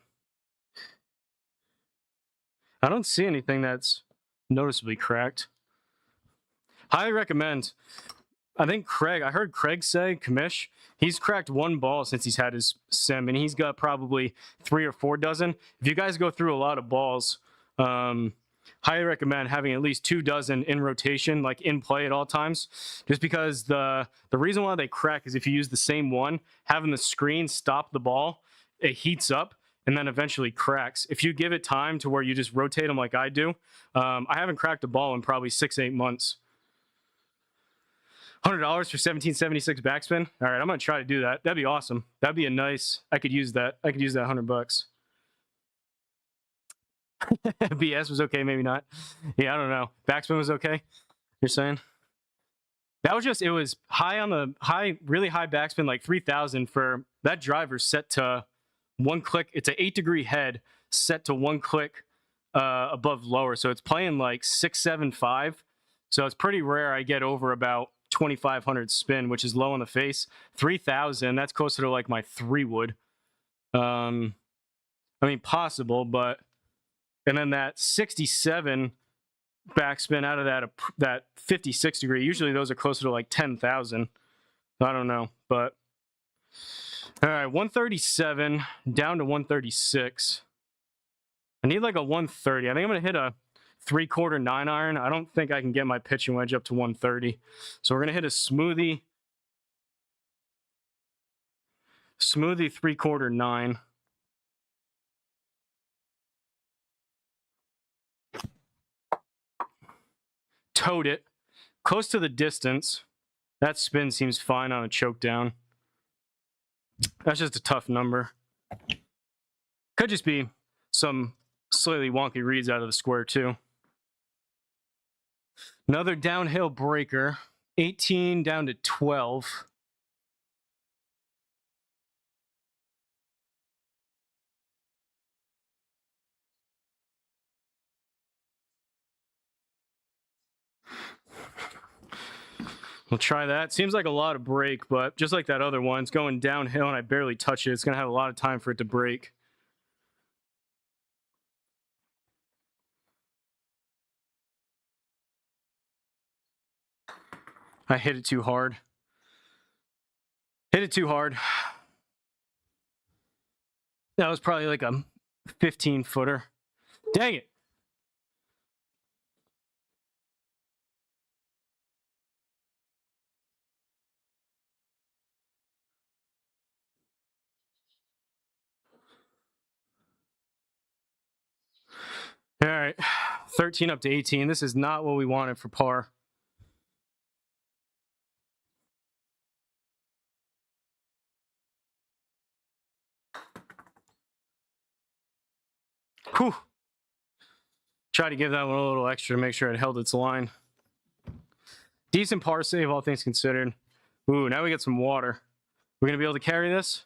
S1: I don't see anything that's noticeably cracked. Highly recommend. I think I heard Craig say, Kamish, he's cracked 1 ball since he's had his sim, and he's got probably 3 or 4 dozen. If you guys go through a lot of balls, highly recommend having at least 24 in rotation, like in play at all times, just because the reason why they crack is if you use the same one, having the screen stop the ball, it heats up and then eventually cracks. If you give it time to where you just rotate them like I do, I haven't cracked a ball in probably 6-8 months. $100 for 1776 backspin. All right, I'm gonna try to do that. That'd be awesome. That'd be a nice. I could use that. I could use that $100. BS was okay, maybe not. Yeah, I don't know. Backspin was okay. You're saying that was just, it was high on the really high backspin, like 3,000 for that driver set to one click. It's an 8-degree head set to one click above lower, so it's playing like 675. So it's pretty rare I get over about 2,500 spin, which is low on the face. 3,000, that's closer to like my 3 wood. I mean, possible, but. And then that 67 backspin out of that 56 degree. Usually those are closer to like 10,000. I don't know, but all right, 137 down to 136. I need like a 130. I think I'm gonna hit a 3/4 9-iron. I don't think I can get my pitching wedge up to 130, so we're gonna hit a smoothie 3/4 9. Towed it close to the distance. That spin seems fine on a choke down. That's just a tough number. Could just be some slightly wonky reads out of the square too. Another downhill breaker. 18 down to 12. We'll try that. Seems like a lot of break, but just like that other one, it's going downhill and I barely touch it. It's going to have a lot of time for it to break. I hit it too hard. Hit it too hard. That was probably like a 15-footer. Dang it. All right, 13 up to 18. This is not what we wanted for par. Whew. Try to give that one a little extra to make sure it held its line. Decent par save, all things considered. Ooh, now we get some water. We're going to be able to carry this?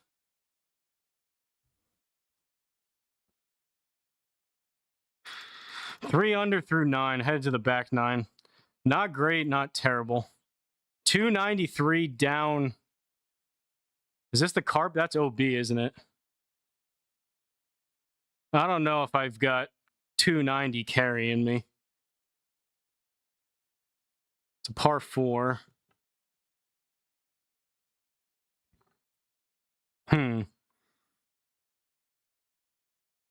S1: Three under through 9, headed to the back 9. Not great, not terrible. 293 down. Is this the carp? That's OB, isn't it? I don't know if I've got 290 carrying me. It's a par 4.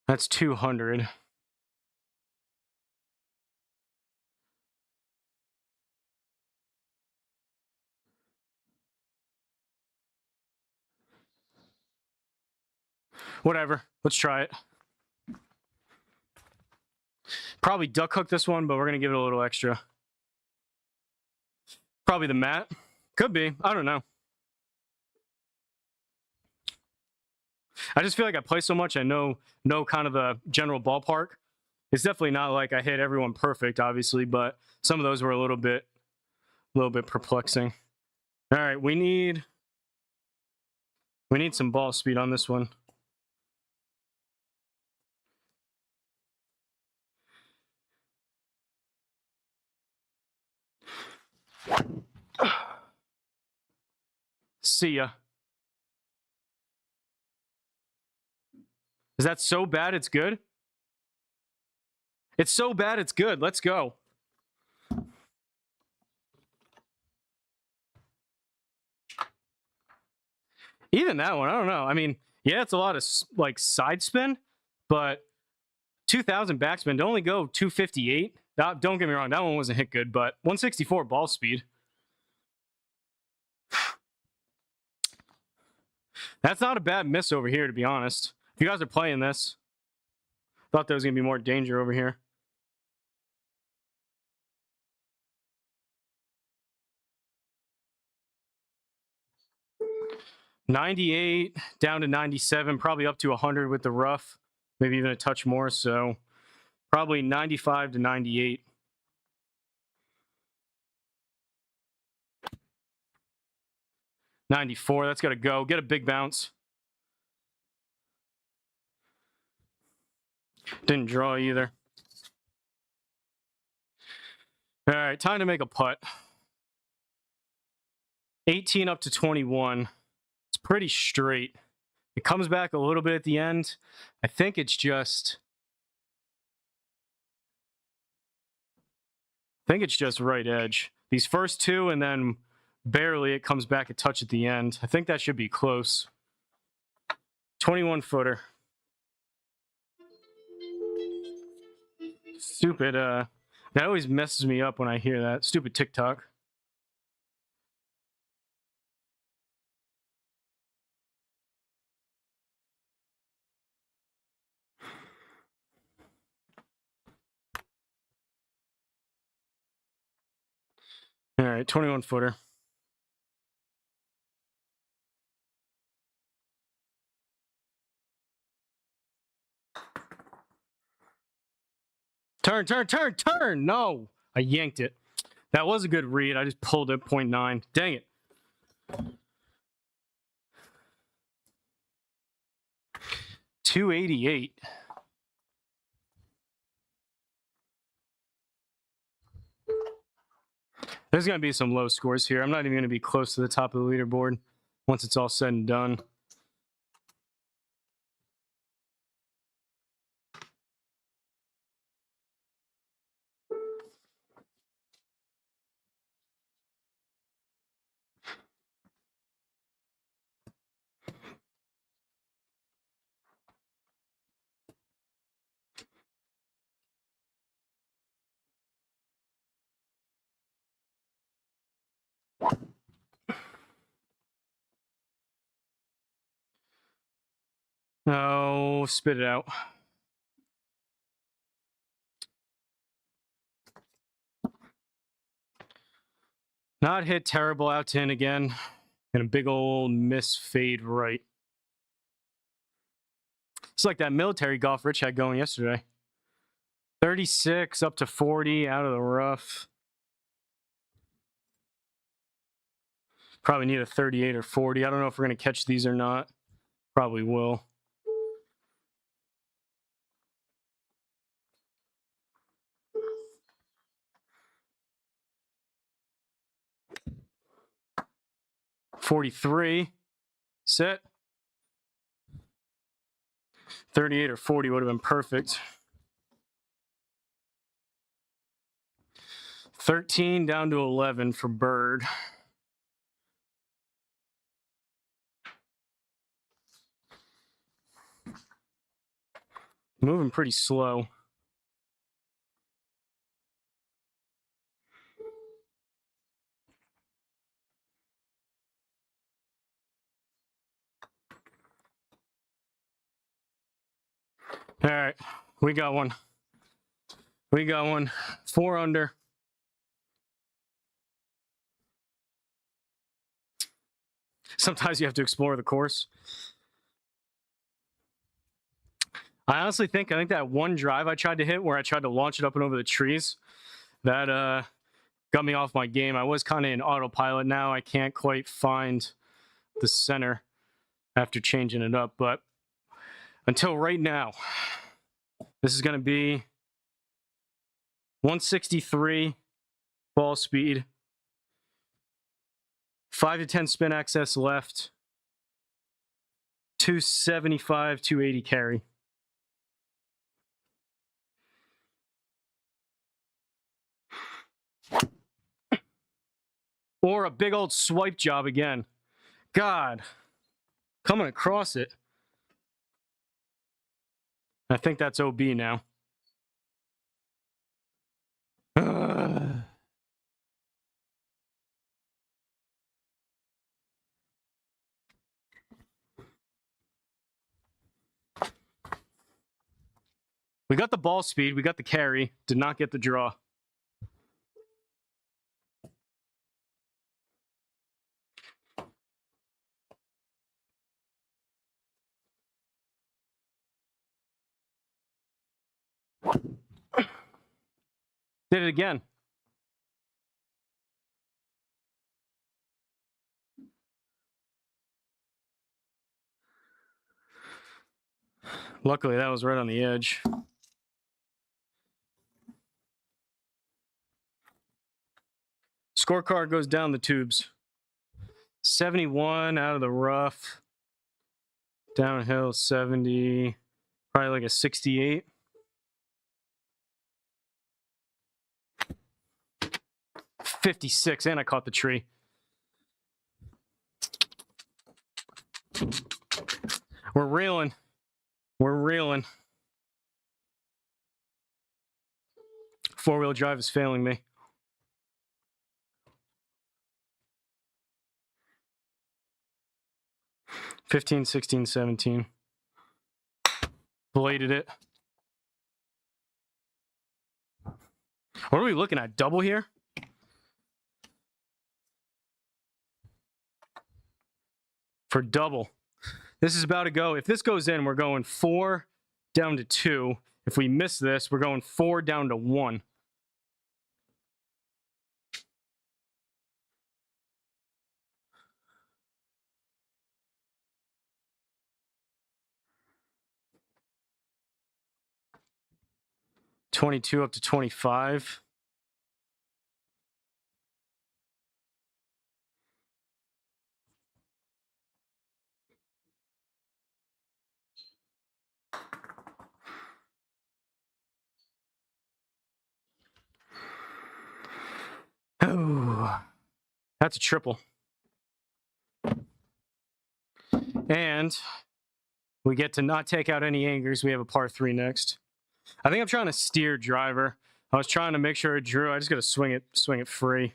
S1: That's 200. Whatever. Let's try it. Probably duck hook this one, but we're going to give it a little extra. Probably the mat. Could be. I don't know. I just feel like I play so much. I know kind of the general ballpark. It's definitely not like I hit everyone perfect, obviously, but some of those were a little bit perplexing. All right, we need some ball speed on this one. See ya. Is that so bad it's good? It's so bad it's good. Let's go. Even that one, I don't know. I mean, yeah, it's a lot of like side spin, but 2,000 backspin to only go 258. Don't get me wrong, that one wasn't hit good, but 164 ball speed. That's not a bad miss over here, to be honest. If you guys are playing this, thought there was going to be more danger over here. $98 down to $97, probably up to $100 with the rough, maybe even a touch more, so probably $95 to $98. $94, that's got to go. Get a big bounce. Didn't draw either. All right, time to make a putt. 18 up to 21. It's pretty straight. It comes back a little bit at the end. I think it's just right edge. These first two, and then barely it comes back a touch at the end. I think that should be close. 21 footer. Stupid, that always messes me up when I hear that. Stupid TikTok. All right, 21 footer. Turn, turn, turn, turn! No! I yanked it. That was a good read. I just pulled it 0.9. Dang it. $288. There's going to be some low scores here. I'm not even going to be close to the top of the leaderboard once it's all said and done. Oh, spit it out. Not hit terrible out to in again. And a big old miss fade right. It's like that military golf Rich had going yesterday. 36 up to 40 out of the rough. Probably need a 38 or 40. I don't know if we're going to catch these or not. Probably will. $43. Set. 38 or 40 would have been perfect. 13 down to 11 for bird. Moving pretty slow. All right, we got one. We got one. 4 under. Sometimes you have to explore the course. I honestly think that one drive I tried to hit where I tried to launch it up and over the trees, that got me off my game. I was kind of in autopilot now. I can't quite find the center after changing it up, but until right now, this is going to be 163 ball speed, 5 to 10 spin access left, 275, 280 carry. Or a big old swipe job again. God, coming across it. I think that's OB now. We got the ball speed, we got the carry, did not get the draw. Did it again. Luckily, that was right on the edge. Scorecard goes down the tubes. 71 out of the rough. Downhill 70. Probably like a 68. $56, and I caught the tree. We're reeling. We're reeling. Four-wheel drive is failing me. $15, $16, $17. Bladed it. What are we looking at? Double here? For double. This is about to go. If this goes in, we're going 4 down to 2. If we miss this, we're going 4 down to 1. $22 up to $25. Oh, that's a triple. And we get to not take out any angers. We have a par 3 next. I think I'm trying to steer driver. I was trying to make sure it drew. I just got to swing it free.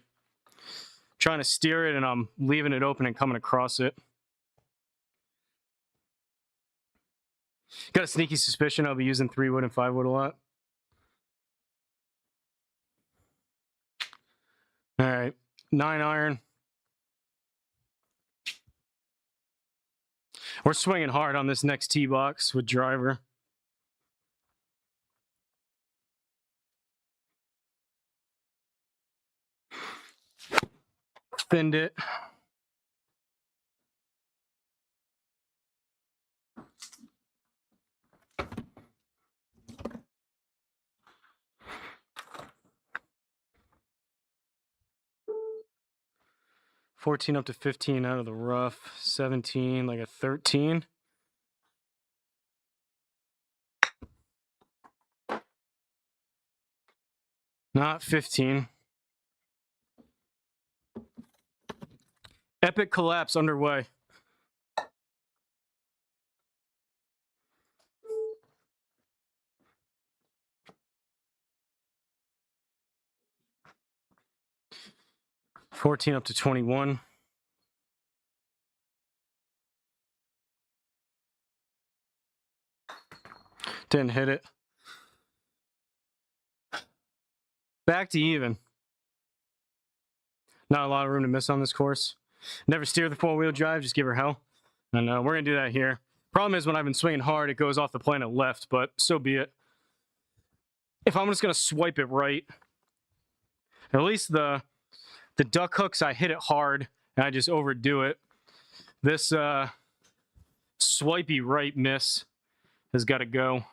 S1: Trying to steer it, and I'm leaving it open and coming across it. Got a sneaky suspicion I'll be using 3-wood and 5-wood a lot. All right, 9-iron. We're swinging hard on this next tee box with driver. Thinned it. $14 up to $15 out of the rough. 17, like a 13. Not 15. Epic collapse underway. $14 up to $21. Didn't hit it. Back to even. Not a lot of room to miss on this course. Never steer the 4-wheel drive, just give her hell. And we're going to do that here. Problem is, when I've been swinging hard, it goes off the planet left, but so be it. If I'm just going to swipe it right, at least the duck hooks, I hit it hard, and I just overdo it. This swipey right miss has got to go.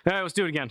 S1: All right, let's do it again.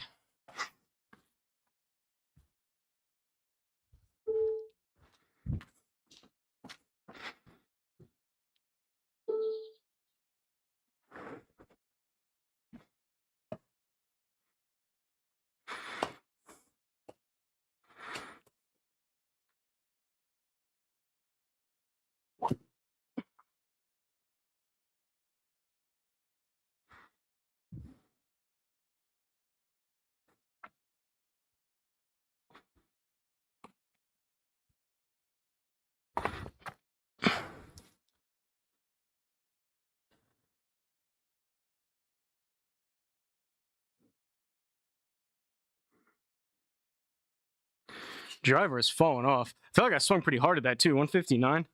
S1: Driver is falling off. I feel like I swung pretty hard at that too. 159.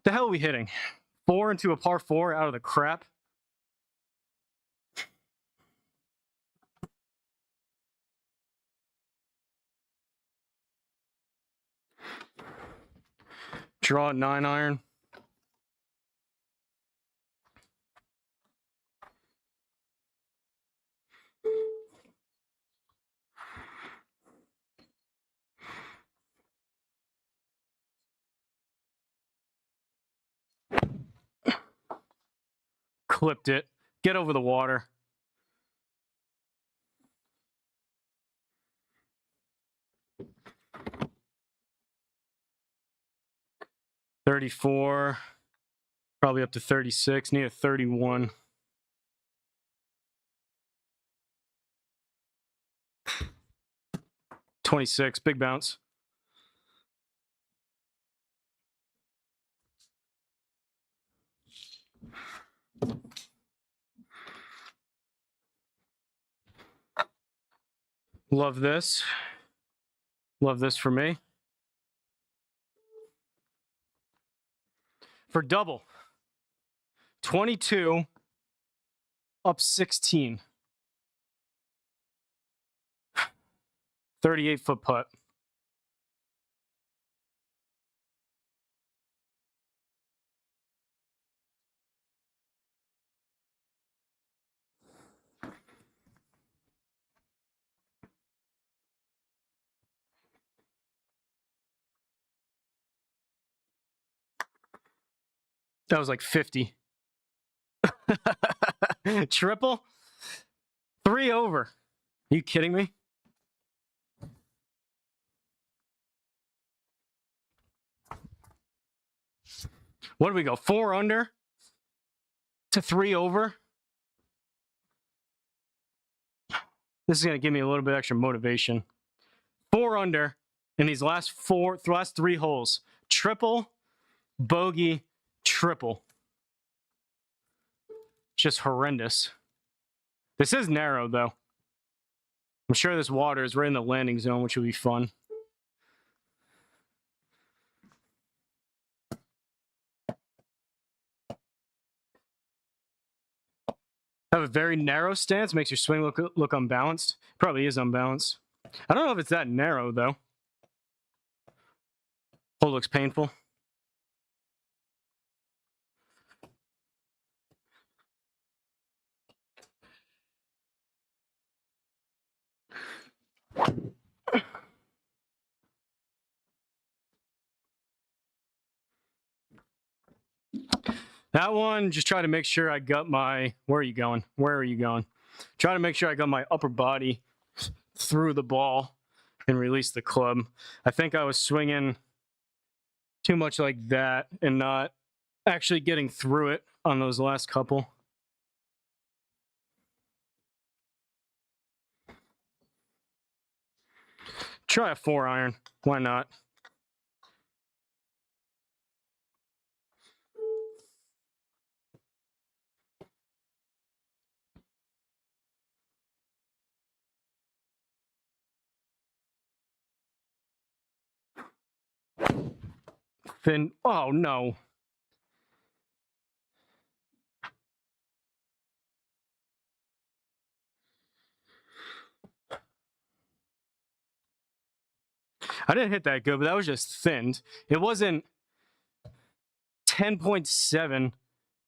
S1: The hell are we hitting? 4 into a par 4 out of the crap. Draw a 9-iron. Clipped it. Get over the water. $34. Probably up to 36. Need a 31. $26. Big bounce. Love this. Love this for me. For double. 22. Up 16. 38-foot putt. That was like 50. Triple? 3 over. Are you kidding me? What do we go? 4 under to 3 over? This is going to give me a little bit extra motivation. 4 under in these last 3 holes. Triple, bogey, triple. Just horrendous. This is narrow, though. I'm sure this water is right in the landing zone, which will be fun. Have a very narrow stance, makes your swing look unbalanced. Probably is unbalanced. I don't know if it's that narrow, though. Hole looks painful. That one, just try to make sure I got my... Where are you going? Where are you going? Try to make sure I got my upper body through the ball and release the club. I think I was swinging too much like that and not actually getting through it on those last couple. Try a 4-iron. Why not? Then, oh no. I didn't hit that good, but that was just thinned. It wasn't 10.7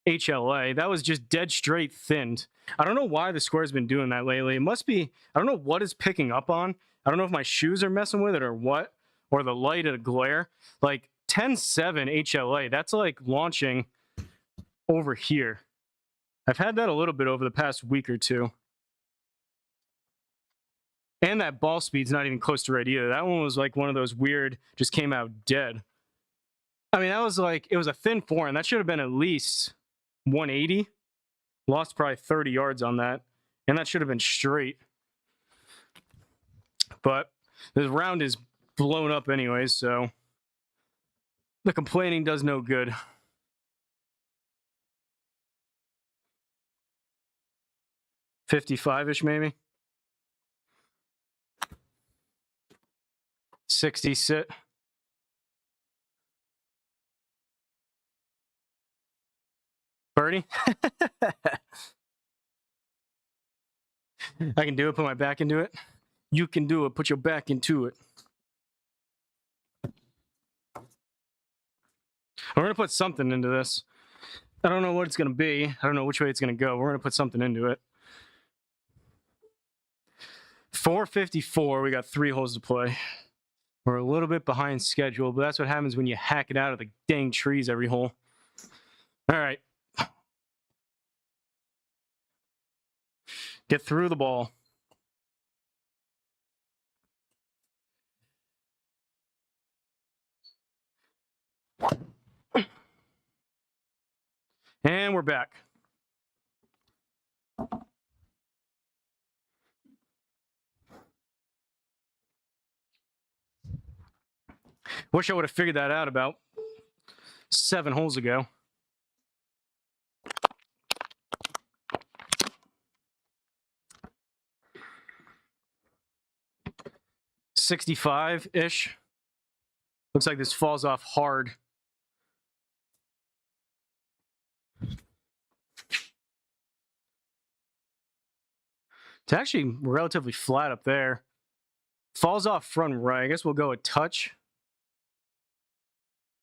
S1: HLA. That was just dead straight thinned. I don't know why the score's been doing that lately. It must be, I don't know what it's picking up on. I don't know if my shoes are messing with it or what, or the light or the glare. Like 10.7 HLA, that's like launching over here. I've had that a little bit over the past week or two. And that ball speed's not even close to right either. That one was like one of those weird, just came out dead. I mean, that was like, it was a thin 4, and that should have been at least 180. Lost probably 30 yards on that. And that should have been straight. But this round is blown up anyways, so the complaining does no good. $55-ish maybe. 60 sit. Birdie. I can do it. Put my back into it. You can do it. Put your back into it. We're going to put something into this. I don't know what it's going to be. I don't know which way it's going to go. We're going to put something into it. 4:54. We got 3 holes to play. We're a little bit behind schedule, but that's what happens when you hack it out of the dang trees every hole. All right. Get through the ball. And we're back. Wish I would have figured that out about 7 holes ago. $65-ish. Looks like this falls off hard. It's actually relatively flat up there. Falls off front right. I guess we'll go a touch.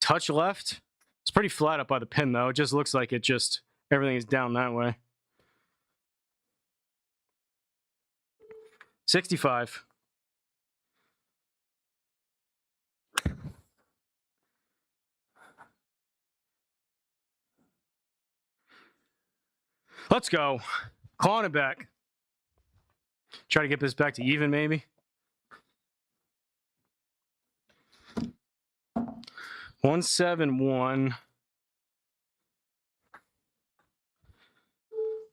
S1: Touch left. It's pretty flat up by the pin, though. It just looks like everything is down that way. 65. Let's go. Clawing it back. Try to get this back to even, maybe. 171.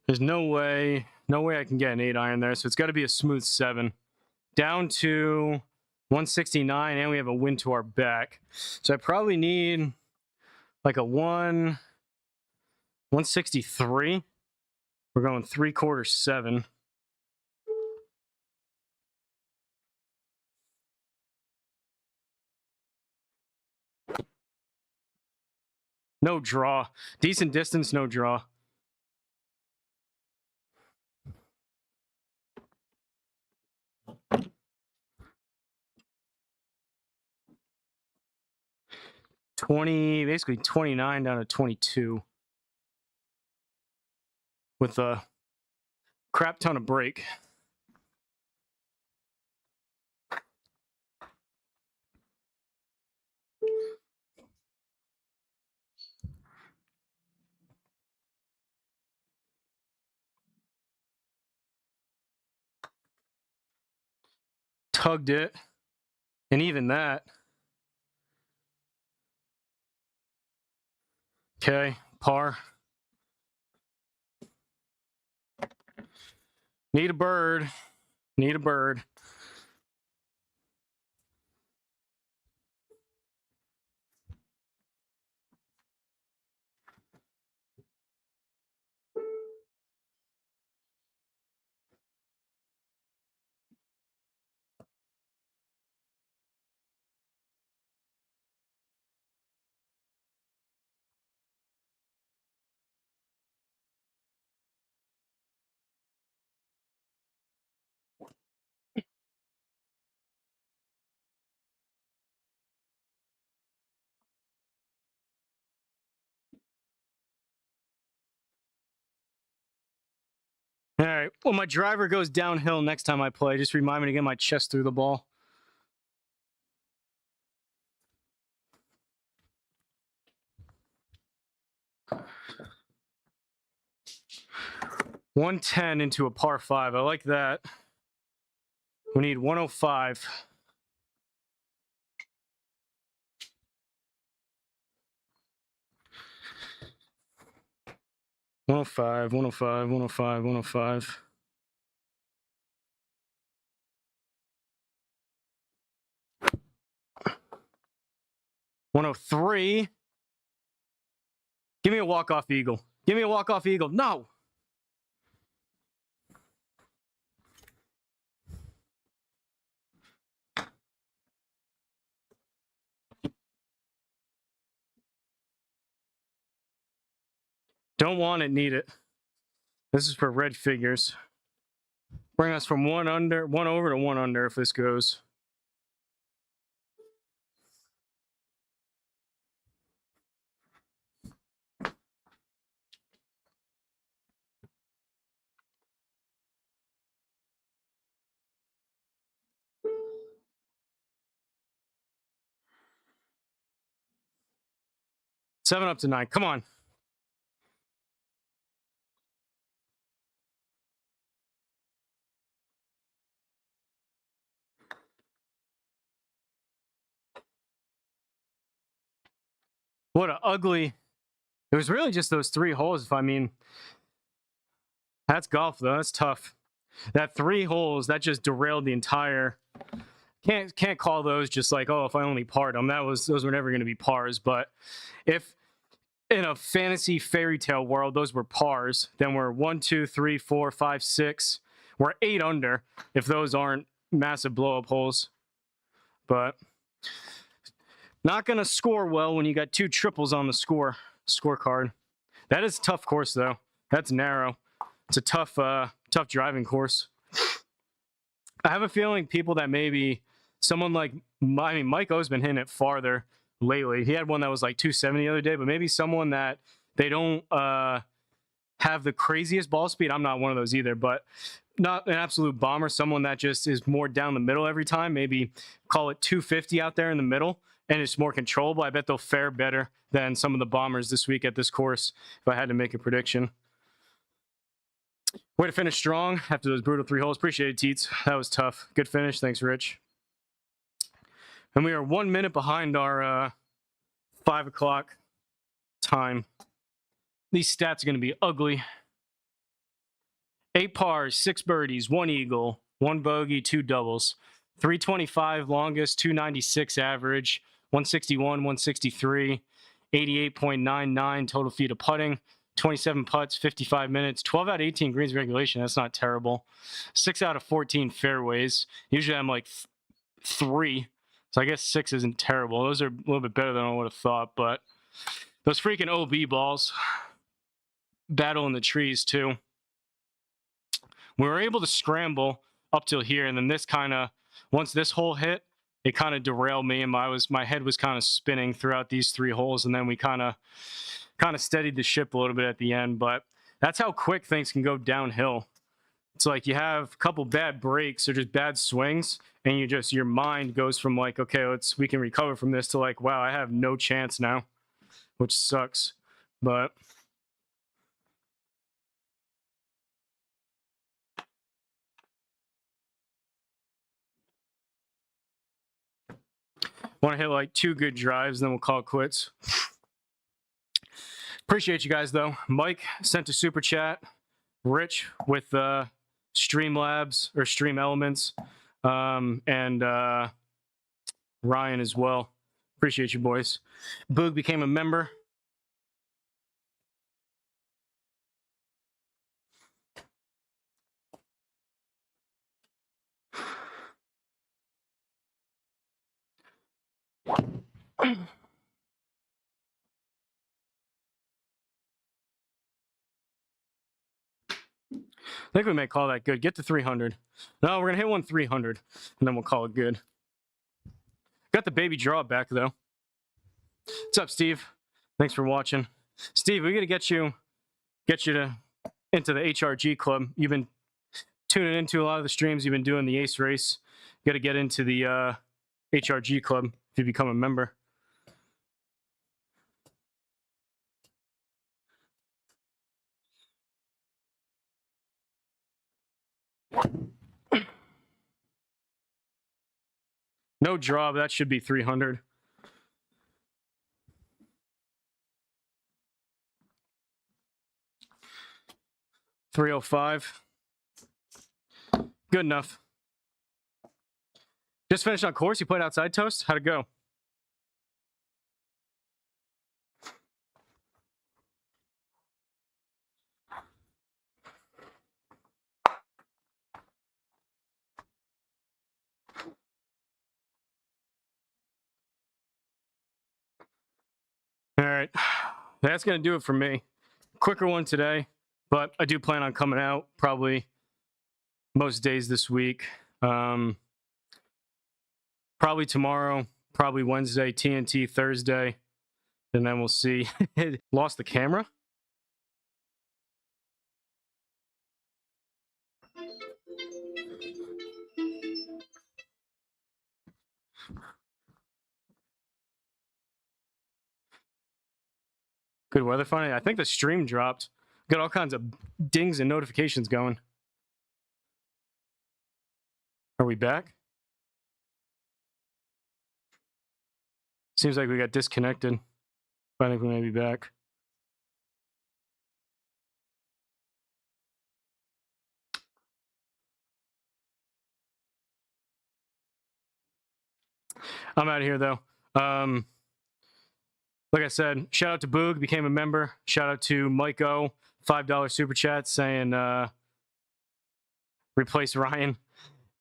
S1: There's no way I can get an 8-iron there, so it's got to be a smooth 7. Down to 169, and we have a wind to our back. So I probably need like a 163. We're going 3/4 7. No draw. Decent distance, no draw. Basically 29 down to 22. With a crap ton of break. Tugged it. And even that. Okay, par. Need a bird. Need a bird. All right. Well, my driver goes downhill next time I play. Just remind me to get my chest through the ball. $110 into a par 5. I like that. We need 105. One oh five, 105, 105, 105. $103. Give me a walk-off eagle. Give me a walk-off eagle. No. Don't want it, need it. This is for red figures. Bring us from one over to one under if this goes. Seven up to nine. Come on. What a ugly. It was really just those 3 holes. If I mean, that's golf though. That's tough. That 3 holes that just derailed the entire. Can't call those just like, oh, if I only parred them. Those were never going to be pars. But if in a fantasy fairy tale world those were pars, then we're 1, 2, 3, 4, 5, 6. We're 8 under if those aren't massive blow up holes. But not going to score well when you got 2 triples on the scorecard. That is a tough course though. That's narrow. It's a tough driving course. I have a feeling people that maybe someone like, Mike O's been hitting it farther lately. He had one that was like 270 the other day, but maybe someone that they don't have the craziest ball speed. I'm not one of those either, but not an absolute bomber. Someone that just is more down the middle every time. Maybe call it 250 out there in the middle, and it's more controllable. I bet they'll fare better than some of the bombers this week at this course, if I had to make a prediction. Way to finish strong after those brutal 3 holes. Appreciate it, Teets. That was tough. Good finish. Thanks, Rich. And we are 1 minute behind our 5 o'clock time. These stats are going to be ugly. 8 pars, 6 birdies, 1 eagle, 1 bogey, 2 doubles. 325 longest, 296 average, 161, 163, 88.99 total feet of putting. 27 putts, 55 minutes, 12 out of 18 greens regulation. That's not terrible. 6 out of 14 fairways. Usually I'm like 3. So I guess 6 isn't terrible. Those are a little bit better than I would have thought. But those freaking OB balls battle in the trees too. We were able to scramble up till here. And then this kind of, once this hole hit, it kind of derailed me. And my head was kind of spinning throughout these 3 holes. And then we kind of steadied the ship a little bit at the end. But that's how quick things can go downhill. It's like you have a couple bad breaks or just bad swings, and your mind goes from like, okay, we can recover from this, to like, wow, I have no chance now, which sucks. But want to hit like 2 good drives, then we'll call it quits. Appreciate you guys though. Mike sent a super chat. Rich with Streamlabs or Stream Elements, and Ryan as well. Appreciate you, boys. Boog became a member. I think we may call that good. Get to 300. No, we're going to hit one 300, and then we'll call it good. Got the baby draw back, though. What's up, Steve? Thanks for watching. Steve, we got to get you into the HRG club. You've been tuning into a lot of the streams. You've been doing the Ace Race. You got to get into the HRG club if you become a member. No draw, but that should be 300. $305. Good enough. Just finished on course. You played outside, Toast? How'd it go? All right. That's going to do it for me. quicker one today, but I do plan on coming out probably most days this week. Probably tomorrow, probably Wednesday, TNT Thursday, and then we'll see. Lost the camera? Good weather finally. I think the stream dropped. Got all kinds of dings and notifications going. Are we back? Seems like we got disconnected. I think we may be back. I'm out of here though. Like I said, shout out to Boog, became a member. Shout out to Mike O, $5 super chat saying replace Ryan.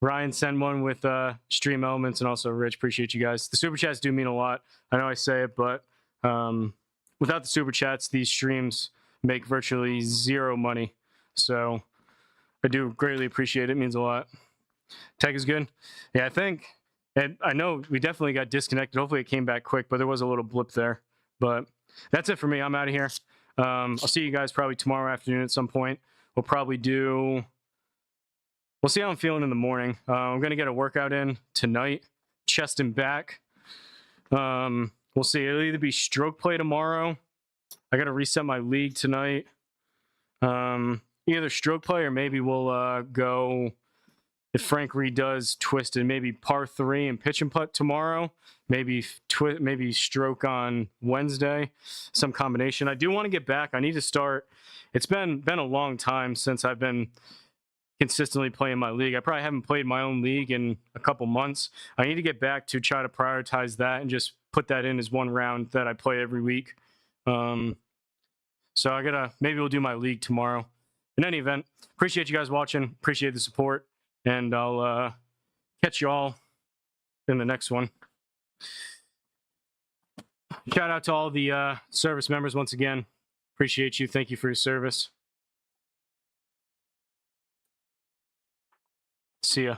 S1: Ryan sent one with stream elements, and also Rich. Appreciate you guys. The super chats do mean a lot. I know I say it, but without the super chats, these streams make virtually zero money. So I do greatly appreciate it. It means a lot. Tech is good. Yeah, I think. And I know we definitely got disconnected. Hopefully it came back quick, but there was a little blip there. But that's it for me. I'm out of here. I'll see you guys probably tomorrow afternoon at some point. We'll probably do... We'll see how I'm feeling in the morning. I'm going to get a workout in tonight, chest and back. We'll see. It'll either be stroke play tomorrow. I got to reset my league tonight. Either stroke play or maybe we'll go... If Frank redoes Twisted, maybe par 3 and pitch and putt tomorrow, maybe stroke on Wednesday, some combination. I do want to get back. I need to start. It's been a long time since I've been consistently playing my league. I probably haven't played my own league in a couple months. I need to get back to try to prioritize that and just put that in as one round that I play every week. So maybe we'll do my league tomorrow. In any event, appreciate you guys watching. Appreciate the support. And I'll catch you all in the next one. Shout out to all the service members once again. Appreciate you. Thank you for your service. See ya.